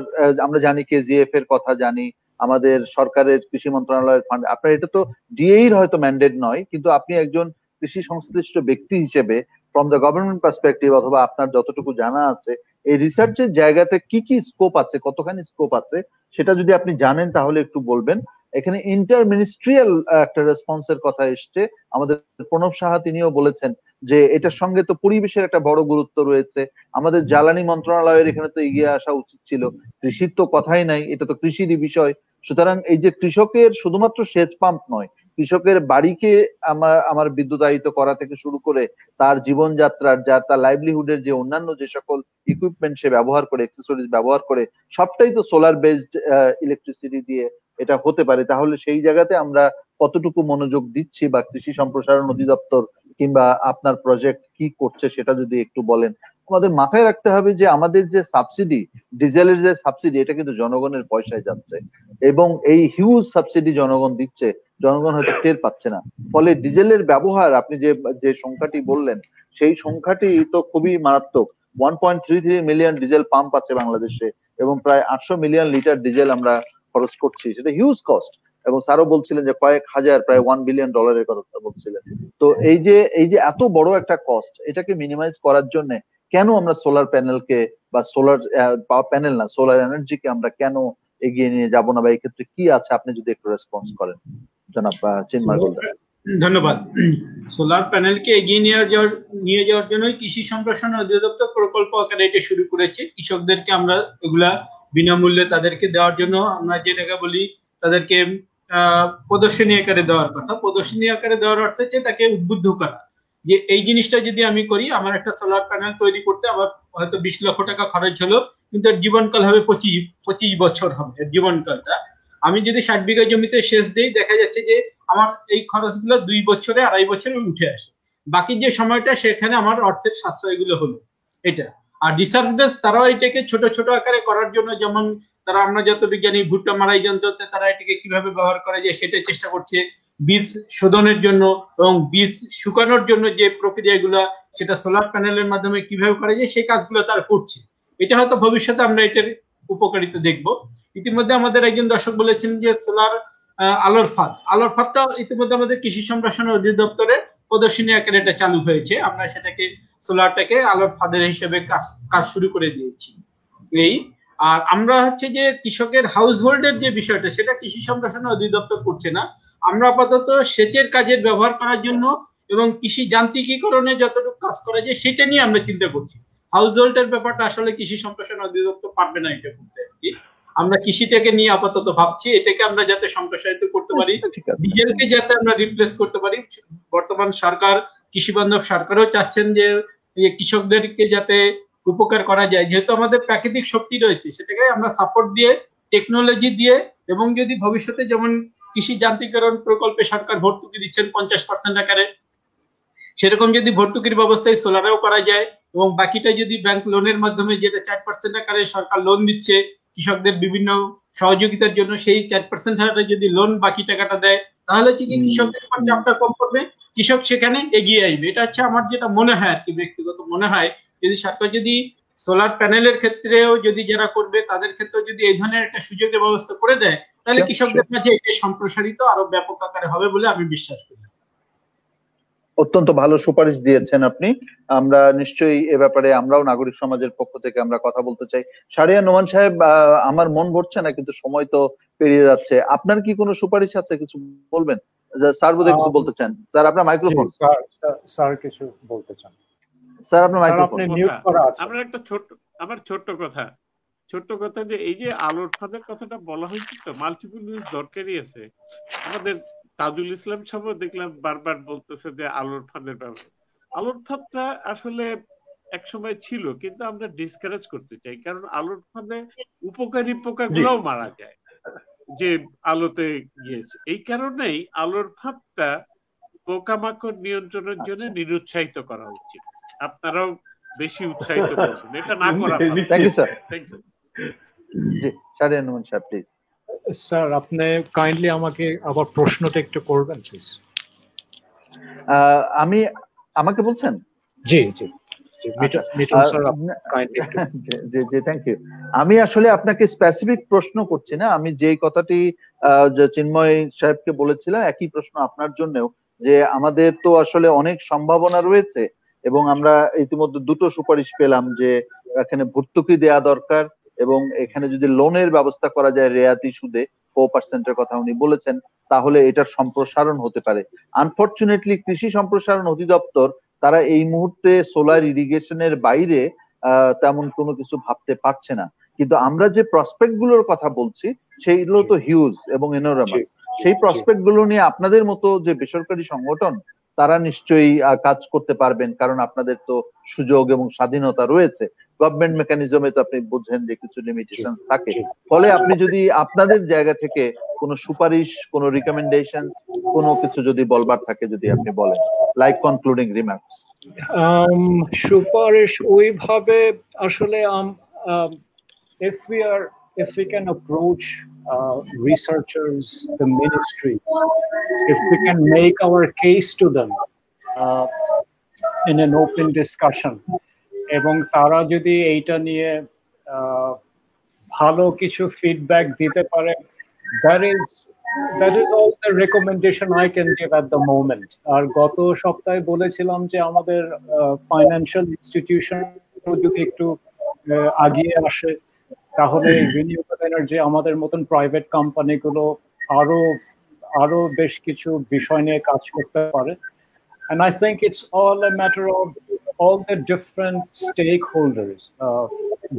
আমরা জানি কেজিএফ এর কথা জানি, আমাদের সরকারের কৃষি মন্ত্রণালয়ের ফান্ড, আপনার এটা তো ডিএইর হয়তো ম্যান্ডেট নয়, কিন্তু আপনি একজন কৃষি সংশ্লিষ্ট ব্যক্তি হিসেবে ফ্রম দ্য গভর্নমেন্ট পার্সপেক্টিভ, অথবা আপনার যতটুকু জানা আছে এই রিসার্চের জায়গাতে কি কি স্কোপ আছে, কতখানি স্কোপ আছে, সেটা যদি আপনি জানেন তাহলে একটু বলবেন। এখানে ইন্টার মিনিস্ট্রিয়াল একটা রেসপন্সের কথা এসছে, আমাদের প্রণব সাহা তিনিও বলেছেন যে এটার সঙ্গে তো পরিবেশের একটা বড় গুরুত্ব রয়েছে, আমাদের জ্বালানি মন্ত্রণালয়ের এখানে তো এগিয়ে আসা উচিত ছিল, কৃষির তো কথাই নাই, এটা তো কৃষিরই বিষয়। সুতরাং এই যে কৃষকের শুধুমাত্র সেচ পাম্প নয়, কৃষকের বাড়িকে আমার বিদ্যুতায়িত করা থেকে শুরু করে তার জীবনযাত্রার, তার লাইভলিহুডের যে অন্যান্য যে সকল ইকুইপমেন্ট সে ব্যবহার করে, অ্যাক্সেসরিজ ব্যবহার করে, সবটাই তো সোলার বেসড ইলেকট্রিসিটি দিয়ে এটা হতে পারে। তাহলে সেই জায়গাতে আমরা কতটুকু মনোযোগ দিচ্ছি, বা কৃষি সম্প্রসারণ অধিদপ্তর কিংবা আপনার প্রজেক্ট কি করছে সেটা যদি একটু বলেন। আমাদের মাথায় রাখতে হবে যে আমাদের যে সাবসিডি, ডিজেলের যে সাবসিডি, এটা কিন্তু জনগণের পয়সায় যাচ্ছে, এবং এই হিউজ সাবসিডি জনগণ দিচ্ছে, জনগণ হয়তো টের পাচ্ছে না। ফলে ডিজেলের ব্যবহার, আপনি যে সংখ্যাটি বললেন সেই সংখ্যাটি তো খুবই মারাত্মক। 1.33 মিলিয়ন ডিজেল পাম্প আছে বাংলাদেশে, এবং প্রায় 800 মিলিয়ন লিটার ডিজেল আমরা খরচ করছি, সেটা হিউজ কস্ট। এবং স্যারও বলছিলেন যে কয়েক হাজার, প্রায় $1 বিলিয়ন কথা বলছিলেন। তো এই যে এত বড় একটা কস্ট, এটাকে মিনিমাইজ করার জন্য কেন আমরা সোলার প্যানেলকে, বা সোলার প্যানেল না, সোলার এনার্জিকে আমরা কেন এগিয়ে নিয়ে যাব না, বা এই ক্ষেত্রে কি আছে, আপনি যদি একটু রেসপন্স করেন জনাব চিন্ময় গোলদার। ধন্যবাদ। সোলার প্যানেলকে এগিয়ে নিয়ে যাওয়ার জন্য কৃষি সম্প্রসারণ অধিদপ্তর প্রকল্প আকারে এটা শুরু করেছে। কৃষকদেরকে আমরা এগুলা বিনামূল্যে তাদেরকে দেওয়ার জন্য, আমরা যেটাকে বলি তাদেরকে প্রদর্শনী আকারে দেওয়ার কথা। প্রদর্শনী আকারে দেওয়ার অর্থ হচ্ছে তাকে উদ্বুদ্ধ করা যে এই জিনিসটা যদি আমি করি, আমার একটা সোলার প্যানেল তৈরি করতে আমার হয়তো 20 লক্ষ টাকা খরচ হলো, কিন্তু এর জীবনকাল হবে 25 বছর হবে এর জীবনকালটা। আমি যদি 60 বিঘা জমিতে সেচ দিই, দেখা যাচ্ছে যে আমার এই খরচগুলো 2 বছরে, 2.5 বছরে উঠে আসে। বাকি যে সময়টা সেখানে আমার অর্থের সাশ্রয়গুলো হলো এটা। আর রিসার্চ বেস তারাও এটাকে ছোট ছোট আকারে করার জন্য, যেমন তারা আমরা যত বিজ্ঞানী ভুট্টা মারাই যন্ত্রতে তারা এটাকে কিভাবে ব্যবহার করা যায় সেটা চেষ্টা করছে, বীজ শোধনের জন্য এবং বীজ শুকানোর জন্য যে প্রক্রিয়াগুলো সেটা সোলার প্যানেলের মাধ্যমে কিভাবে করা যায় সেই কাজগুলো তারা করছে। এটা হয়তো ভবিষ্যতে আমরা এটার উপকারিতা দেখব। ইতিমধ্যে আমাদের একজন দর্শক বলেছেন যে সোলার আলোর ফাঁদটা ইতিমধ্যে আমাদের কৃষি সম্প্রসারণ অধিদপ্তরে প্রদর্শনী আকারে এটা চালু হয়েছে। আমরা সেটাকে সোলারটাকে আলোর ফাঁদের হিসেবে কাজ শুরু করে দিয়েছি। এই আর আমরা হচ্ছে যে কৃষকের হাউস হোল্ডের যে বিষয়টা সেটা কৃষি সম্প্রসারণ অধিদপ্তর করছে না। আমরা আপাতত সেচের কাজের ব্যবহার করার জন্য এবং কৃষি যান্ত্রিকীকরণে যতটুকু কাজ করা যায় সেটা নিয়ে আমরা চিন্তা করছি। হাউস হোল্ডের ব্যাপারটা আসলে কৃষি সম্প্রসারণ অধিদপ্তর পারবে না এটা করতে আর কি। আমরা কৃষিটাকে নিয়ে আপাতত ভাবছি, এটাকে আমরা যাতে সম্প্রসারিত করতে পারি, ডিজেলকে যাতে আমরা রিপ্লেস করতে পারি। বর্তমান সরকার, কৃষি বান্ধব সরকারও চাচ্ছেন যে কৃষকদেরকে যাতে উপকার করা যায়, যেহেতু আমাদের প্রাকৃতিক শক্তি রয়েছে সেটাকে আমরা সাপোর্ট দিয়ে, টেকনোলজি দিয়ে, এবং যদি ভবিষ্যতে যেমন কৃষি যান্ত্রিকরণ প্রকল্পে সরকার ভর্তুকি দিচ্ছেন 50% আকারে, সেরকম যদি ভর্তুকির ব্যবস্থায় সোলারেও করা যায় এবং বাকিটা যদি ব্যাংক লোনের মাধ্যমে, যেটা 4% আকারে সরকার লোন দিচ্ছে কৃষকদের বিভিন্ন সহযোগিতার জন্য, সেই 4% হারে যদি লোন বাকি টাকাটা দেয় তাহলে হচ্ছে কি কৃষকদের উপর চাপটা কম পড়বে, কৃষক সেখানে এগিয়ে আসবে। এটা হচ্ছে আমার যেটা মনে হয় আর কি, ব্যক্তিগত মনে হয় যদি সরকার যদি সোলার প্যানেলের ক্ষেত্রেও যদি যারা করবে তাদের ক্ষেত্রেও যদি এই ধরনের একটা সুযোগের ব্যবস্থা করে দেয় তাহলে কৃষকদের মাঝে এটা সম্প্রসারিত আরো ব্যাপক আকারে হবে বলে আমি বিশ্বাস করি। অত্যন্ত ভালো সুপারিশ দিয়েছেন আপনি। আমরা নিশ্চয়ই এ ব্যাপারে আমরাও নাগরিক সমাজের পক্ষ থেকে আমরা কথা বলতে চাই। শাহরিয়ার নোমান সাহেব, আমার মন ভরছে না কিন্তু সময় তো পেরিয়ে যাচ্ছে। আপনার কি কোনো সুপারিশ আছে, কিছু বলবেন? স্যার বোধহয় কিছু বলতে চান। স্যার আপনার মাইক্রোফোন। স্যার কিছু বলতে চান? স্যার আপনার মাইক্রোফোন। আমার একটা ছোট্ট কথা যে এই যে আলোর ফাঁদের কথাটা বলা হয়েছে, তো মাল্টিপল ইউজ দরকারই আছে। আমাদের তাজুল ইসলাম সাহেব দেখলাম বারবার বলতেছে যে আলোর ফাঁদের ব্যাপারে। আলোর ফাঁদটা আসলে এক সময় ছিল, কিন্তু আমরা ডিসকারেজ করতে চাই, কারণ আলোর ফাঁদে উপকারী পোকাগুলোও মারা যায় যে আলোতে গিয়েছে। এই কারণেই আলোর ফাঁদটা পোকামাকড় নিয়ন্ত্রণের জন্য নিরুৎসাহিত করা উচিত। আপনারাও বেশি উৎসাহিত করবেন, এটা না করা ভালো। Thank you sir. জি শাহরিয়ার নোমান সাহেব প্লিজ। স্যার আপনি কাইন্ডলি আমাকে আবার প্রশ্নটা একটু করবেন প্লিজ। আমাকে বলছেন? জি জি থ্যাংক ইউ। আমি আসলে আপনাকে স্পেসিফিক প্রশ্ন করছি না, আমি যে কথাটি চিন্ময় সাহেবকে বলেছিলাম একই প্রশ্ন আপনার জন্যও, যে আমাদের তো আসলে অনেক সম্ভাবনা রয়েছে এবং আমরা ইতিমধ্যে দুটো সুপারিশ পেলাম যে এখানে ভর্তুকি দেয়া দরকার এবং এখানে যদি লোনের ব্যবস্থা করা যায় রেয়াতি সুদে 4% কথা উনি বলেছেন, তাহলে এটার সম্প্রসারণ হতে পারে। আনফরচুনেটলি কৃষি সম্প্রসারণ অধিদপ্তর তারা এই মুহূর্তে সোলার ইরিগেশনের বাইরে তেমন কোনো কিছু ভাবতে পারছে না, কিন্তু আমরা যে প্রসপেক্ট গুলোর কথা বলছি সেইগুলো তো হিউজ এবং এনোরামাস। সেই প্রসপেক্ট গুলো নিয়ে আপনাদের মতো যে বেসরকারি সংগঠন তারা নিশ্চয়ই কাজ করতে পারবেন, কারণ আপনাদের তো সুযোগ এবং স্বাধীনতা রয়েছে। গভর্নমেন্ট মেকানিজমে তো আপনি বুঝেন যে কিছু লিমিটেশন থাকে, ফলে আপনি যদি আপনাদের জায়গা থেকে কোনো সুপারিশ, কোনো রিকমেন্ডেশনস, কোনো কিছু যদি বলবার থাকে যদি আপনি বলেন, লাইক কনক্লুডিং রিমার্কস। সুপারিশ ওইভাবে আসলে if we can approach researchers, the ministry, if we can make our case to them in an open discussion, এবং তারা যদি এইটা নিয়ে ভালো কিছু ফিডব্যাক দিতে পারে, that is all the recommendation I can give at the moment. আর গত সপ্তাহে বলেছিলাম যে আমাদের ফাইন্যান্সিয়াল ইনস্টিটিউশন যদি একটু আগিয়ে আসে তাহলে রিনিউয়েবল এনার্জি আমাদের মতন প্রাইভেট কোম্পানিগুলো আরো বেশ কিছু বিষয় নিয়ে কাজ করতে পারে। And I think it's all a matter of all the different stakeholders,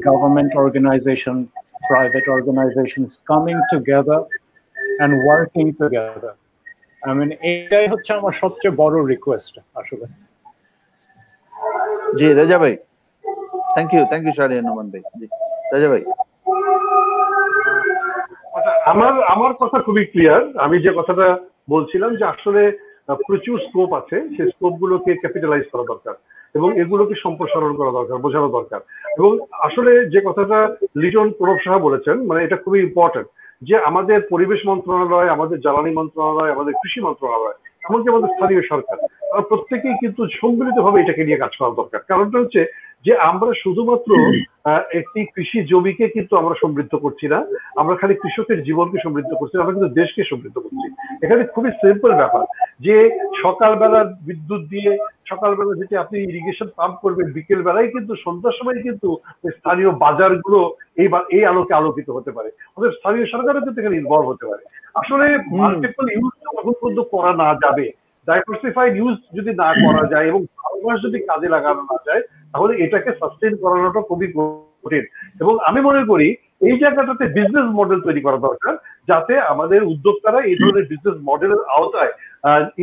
government organization, private organizations coming together and working together. I mean, এটাই হচ্ছে আমার সবচেয়ে বড় রিকোয়েস্ট আসলে। জি রাজা ভাই, থ্যাংক ইউ শাহরিয়ার নোমান ভাই। জি রাজা ভাই। আমার কথা খুবই ক্লিয়ার। আমি যে কথাটা বলছিলাম যে আসলে প্রচুর স্কোপ আছে, সেই স্কোপ গুলোকে ক্যাপিটালাইজ করা দরকার। এবং এগুলোকে সম্প্রসারণ করা দরকার, বোঝানো দরকার। এবং আসলে যে কথাটা লিটন প্রণব সাহা বলেছেন, মানে এটা খুবই ইম্পর্টেন্ট, যে আমাদের পরিবেশ মন্ত্রণালয়, আমাদের জ্বালানি মন্ত্রণালয়, আমাদের কৃষি মন্ত্রণালয়, এমনকি আমাদের স্থানীয় সরকার, তারা প্রত্যেকেই কিন্তু সম্মিলিতভাবে এটাকে নিয়ে কাজ করা দরকার। কারণটা হচ্ছে যে আমরা শুধুমাত্র একটি কৃষি জমিকে কিন্তু আমরা সমৃদ্ধ করছি না, আমরা খালি কৃষকের জীবনকে সমৃদ্ধ করছি না, আমরা কিন্তু দেশকে সমৃদ্ধ করছি। এখানে খুবই সিম্পল ব্যাপার, যে সকালবেলা বিদ্যুৎ দিয়ে, সকালবেলা যেটি আপনি ইরিগেশন পাম্প করবেন, বিকেল বেলায় কিন্তু সন্ধ্যার সময় কিন্তু স্থানীয় বাজারগুলো এই আলোকে আলোকিত হতে পারে। আমাদের স্থানীয় সরকারও কিন্তু এখানে ইনভলভ হতে পারে। আসলে মাল্টিপল ইউজ যখন পর্যন্ত করা না যাবে, ডাইভার্সিফাইড ইউজ যদি না করা যায় এবং ভালোবাস যদি কাজে লাগানো না যায়, তাহলে এটাকে সাস্টেইন করানোটা খুবই কঠিন। এবং আমি মনে করি এই জায়গাটাতে বিজনেস মডেল তৈরি করা দরকার, যাতে আমাদের উদ্যোক্তারা এই ধরনের বিজনেস মডেলের আওতায়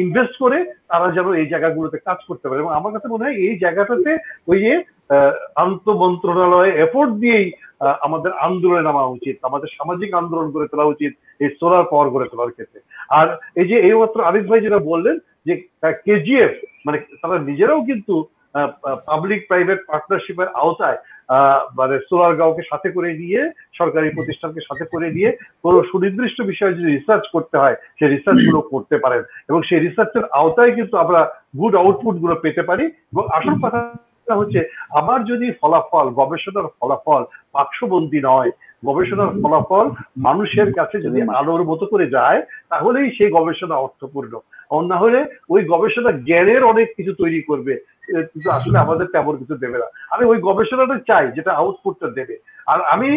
ইনভেস্ট করে তারা যেন এই জায়গাগুলোতে কাজ করতে পারে। এবং আমার কাছে মনে হয় এই জায়গাটাতে ওই যে আন্ত মন্ত্রণালয় এফোর্ট দিয়েই আমাদের আন্দোলনে নামা উচিত, আমাদের সামাজিক আন্দোলন করে তোলা উচিত এই সোলার পাওয়ার করে তোলার ক্ষেত্রে। আর এই যে এইমাত্র আরিফ ভাই যেটা বললেন যে কেজিএফ, মানে তারা নিজেরাও কিন্তু পাবলিক প্রাইভেট পার্টনারশিপের আওতায় মানে সোলারগাঁওকে সাথে করে নিয়ে, সরকারি প্রতিষ্ঠানকে সাথে করে নিয়ে কোনো সুনির্দিষ্ট বিষয়ে যদি রিসার্চ করতে হয়, সেই রিসার্চ গুলো করতে পারেন এবং সেই রিসার্চের আওতায় কিন্তু আমরা গুড আউটপুট গুলো পেতে পারি। এবং আসল কথা হচ্ছে, আমার যদি ফলাফল, গবেষণার ফলাফল বাক্সবন্দী নয়, গবেষণার ফলাফল মানুষের কাছে যদি আলোর মতো করে যায়, তাহলেই সেই গবেষণা অর্থপূর্ণ। অন্য হলে ওই গবেষণা জ্ঞানের অনেক কিছু তৈরি করবে, কিন্তু আসলে আমাদের তেমন কিছু দেবে না। আমি ওই গবেষণাটা চাই যেটা আউটপুটটা দেবে। আর আমি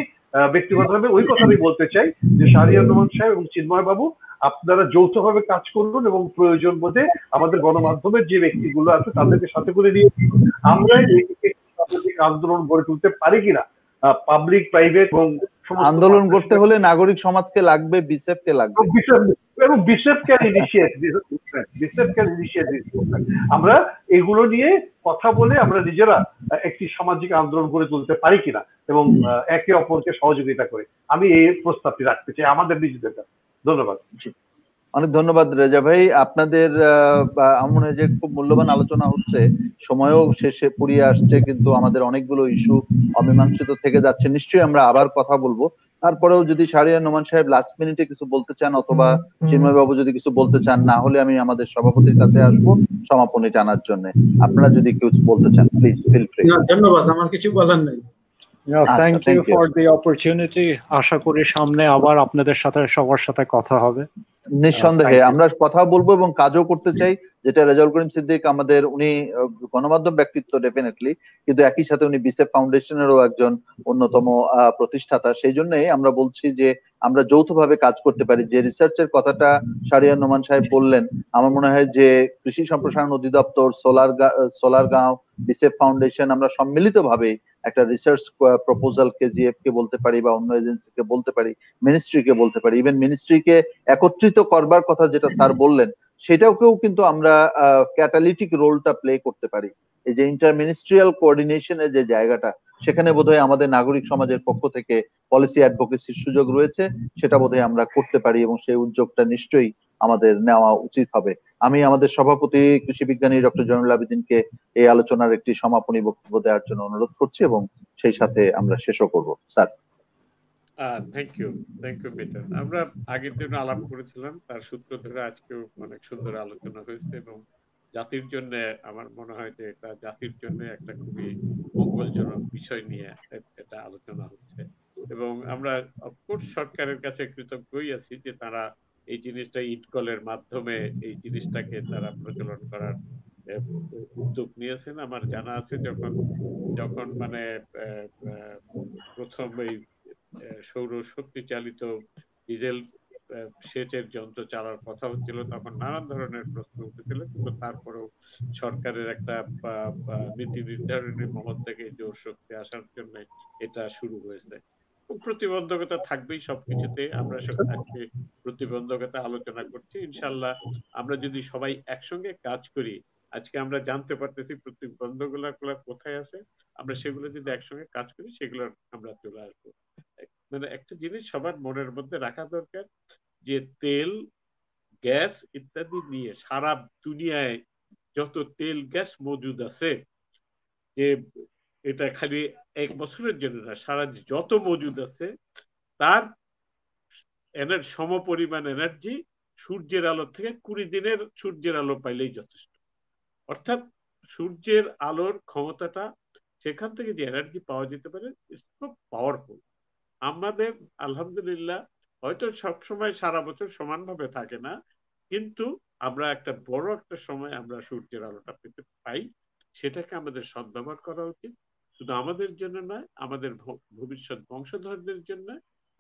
ব্যক্তিগতভাবে ওই কথাই বলতে চাই যে শাহরিয়ার রহমান সাহেব এবং চিন্ময় বাবু, আপনারা যৌথভাবে কাজ করুন এবং প্রয়োজন বোধে আমাদের গণমাধ্যমের যে ব্যক্তিগুলো আছে তাদেরকে সাথে করে নিয়ে আমরা আন্দোলন গড়ে তুলতে পারি কিনা, পাবলিক প্রাইভেট এবং আন্দোলন করতে হলে নাগরিক সমাজকে লাগবে, বিসেফ কে লাগবে এবং বিসেফ ক্যান ইনিশিয়েট, আমরা এগুলো নিয়ে কথা বলে আমরা নিজেরা একটি সামাজিক আন্দোলন গড়ে তুলতে পারি কিনা এবং একে অপরকে সহযোগিতা করে, আমি এই প্রস্তাবটি রাখতে চাই আমাদের নিজেদের কাছে। ধন্যবাদ। অনেক ধন্যবাদ রেজা ভাই, আপনাদের আমার মনে হয় যে খুব মূল্যবান আলোচনা হচ্ছে, সময়ও শেষে পুরিয়ে আসছে, কিন্তু আমাদের অনেকগুলো ইস্যু অমীমাংসিত থেকে যাচ্ছে। নিশ্চয়ই আমরা আবার কথা বলবো। তারপরেও যদি শাহরিয়ার নোমান সাহেব লাস্ট মিনিটে কিছু বলতে চান, অথবা চিন্ময় বাবু যদি কিছু বলতে চান, না হলে আমি আমাদের সভাপতির কাছে আসবো সমাপনী টানার জন্য। আপনারা যদি কিছু বলতে চান প্লিজ ফিল ফ্রি। ধন্যবাদ, আমার কিছু বলার নেই। Thank you for the opportunity. আশা করি সামনে আবার আপনাদের সাথে সবার সাথে কথা হবে। নিঃসন্দেহে আমরা কথা বলবো এবং কাজও করতে চাই, যেটা রেজাউল করিম সিদ্দিক আমাদের, উনি গণমাধ্যম ব্যক্তিত্ব ডেফিনেটলি, কিন্তু একই সাথে উনি বিসেফ ফাউন্ডেশনেরও একজন অন্যতম প্রতিষ্ঠাতা। সেই জন্যই আমরা বলছি যে আমরা যৌথভাবে কাজ করতে পারি। যে রিসার্চের কথাটা শাহরিয়ার নোমান সাহেব বললেন, আমার মনে হয় যে কৃষি সম্প্রসারণ অধিদপ্তর, সোলারগাঁও, বিসেফ ফাউন্ডেশন, আমরা সম্মিলিতভাবে একটা রিসার্চ প্রপোজাল কেজিএফ কে বলতে পারি বা অন্য এজেন্সিকে বলতে পারি, মিনিস্ট্রিকে বলতে পারি, ইভেন মিনিস্ট্রিকে একত্রিত করবার কথা যেটা স্যার বললেন, সেটাকেও কিন্তু আমরা ক্যাটালিটিক রোলটা প্লে করতে পারি। এই যে ইন্টার মিনিস্ট্রিয়াল কোঅর্ডিনেশনের যে জায়গাটা, সেখানে বোধহয় আমাদের নাগরিক সমাজের পক্ষ থেকে পলিসি অ্যাডভোকেসির সুযোগ রয়েছে, সেটা বোধহয় আমরা করতে পারি এবং সেই উদ্যোগটা নিশ্চয়ই আমাদের নেওয়া উচিত হবে। আমি আমাদের সভাপতি কৃষি বিজ্ঞানী ডক্টর জয়নুল আবেদিনকে এই আলোচনার একটি সমাপনী বক্তব্য দেওয়ার জন্য অনুরোধ করছি এবং সেই সাথে আমরা শেষও করব। স্যার। Thank you Miton. আমরা আগের দিন আলাপ করেছিলাম, তার সূত্র ধরে আজকেও অনেক সুন্দর আলোচনা হয়েছে এবং জাতির জন্য আমার মনে হয় যে এটা জাতির জন্য একটা খুবই মঙ্গলজনক বিষয় নিয়ে এটা আলোচনা হচ্ছে। এবং আমরা অফকোর্স সরকারের কাছে কৃতজ্ঞই আছি যে তারা এই জিনিসটা ইটকলের মাধ্যমে এই জিনিসটাকে তারা প্রচলন করার উদ্যোগ নিয়েছেন। আমার জানা আছে যখন মানে প্রথম এই সৌর শক্তি চালিত ডিজেল সেচের যন্ত্র চালার কথা হচ্ছিল, তখন নানান ধরনের প্রশ্ন উঠেছিল, কিন্তু তারপরেও সরকারের একটা নীতি নির্ধারণের মহল থেকে জোর শক্তি আসার জন্য এটা শুরু হয়েছে। প্রতিবন্ধকতা থাকবেই সবকিছুতে, আমরা আজকে প্রতিবন্ধকতা আলোচনা করছি। ইনশাল্লাহ আমরা যদি সবাই একসঙ্গে কাজ করি, আজকে আমরা জানতে পারতেছি প্রতিবন্ধকগুলো কোথায় আছে, আমরা সেগুলো যদি একসঙ্গে কাজ করি সেগুলো আমরা চলে আসবো। মানে একটা জিনিস সবার মনের মধ্যে রাখা দরকার, যে তেল, গ্যাস ইত্যাদি নিয়ে সারা দুনিয়ায় যত তেল গ্যাস মজুদ আছে, যে এটা খালি 1 বছরের জন্য না, সারা যত মজুদ আছে তার সমপরিমাণ এনার্জি সূর্যের আলো থেকে 20 দিনের সূর্যের আলো পাইলেই যথেষ্ট। অর্থাৎ সূর্যের আলোর ক্ষমতাটা, সেখান থেকে যে এনার্জি পাওয়া যেতে পারে, খুব পাওয়ারফুল। আমাদের আলহামদুলিল্লাহ হয়তো সবসময় সারা বছর সমানভাবে থাকে না, কিন্তু আমরা একটা বড় একটা সময় আমরা সূর্যের আলোটা পেতে পাই। সেটাকে আমাদের সদ্ব্যবহার করা উচিত, শুধু আমাদের জন্য নয়, আমাদের ভবিষ্যৎ বংশধরদের জন্য,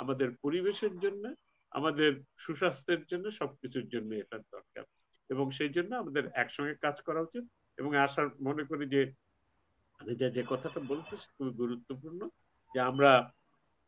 আমাদের পরিবেশের জন্য, আমাদের সুস্বাস্থ্যের জন্য, সবকিছুর জন্য এটার দরকার। এবং সেই জন্য আমাদের একসঙ্গে কাজ করা উচিত। এবং আশা মনে করি যে আমি যে কথাটা বলছি খুবই গুরুত্বপূর্ণ, যে আমরা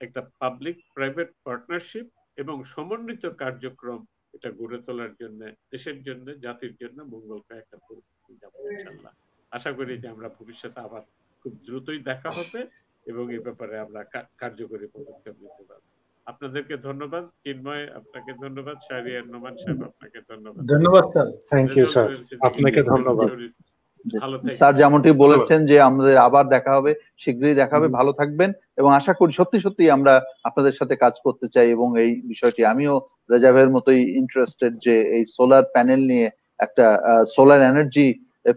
একটা পাবলিক প্রাইভেট পার্টনারশিপ এবং সমন্বিত কার্যক্রম এটা গড়ে তোলার জন্য, দেশের জন্য, জাতির জন্য মঙ্গলময় একটা পরিস্থিতি যাব ইনশাআল্লাহ। আশা করি যে আমরা ভবিষ্যতে আবার খুব দ্রুতই দেখা হবে এবং এই ব্যাপারে আমরা কার্যকরী পদক্ষেপ নিতে পারব। আপনাদেরকে ধন্যবাদ। চিন্ময় আপনাকে ধন্যবাদ, শাহরিয়ার নোমান সাহেব আপনাকে ধন্যবাদ। ধন্যবাদ স্যার। থ্যাংক ইউ স্যার, আপনাকে ধন্যবাদ। স্যার যেমনটি বলেছেন যে আমাদের আবার দেখা হবে, শীঘ্রই দেখা হবে। ভালো থাকবেন এবং আশা করি সত্যি সত্যি আমরা আপনাদের সাথে কাজ করতে চাই এবং এই বিষয়টি আমিও রেজাভের মতোই ইন্টারেস্টেড যে এই সোলার প্যানেল নিয়ে একটা সোলার এনার্জি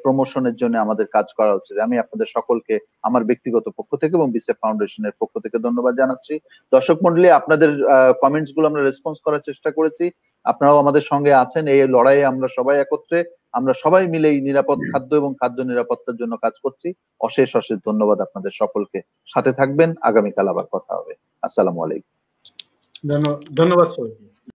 প্রমোশনের জন্য আমাদের কাজ করা উচিত। আমি আপনাদের সকলকে আমার ব্যক্তিগত পক্ষ থেকে এবং বিসেফ ফাউন্ডেশনের পক্ষ থেকে ধন্যবাদ জানাচ্ছি। দর্শক মন্ডলী, আপনাদের কমেন্টস গুলো আমরা রেসপন্স করার চেষ্টা করেছি, আপনারাও আমাদের সঙ্গে আছেন এই লড়াইয়ে। আমরা সবাই একত্রে, আমরা সবাই মিলে এই নিরাপদ খাদ্য এবং খাদ্য নিরাপত্তার জন্য কাজ করছি। অশেষ অশেষ ধন্যবাদ আপনাদের সকলকে। সাথে থাকবেন, আগামীকাল আবার কথা হবে। আসসালামু আলাইকুম। ধন্যবাদ সবাইকে।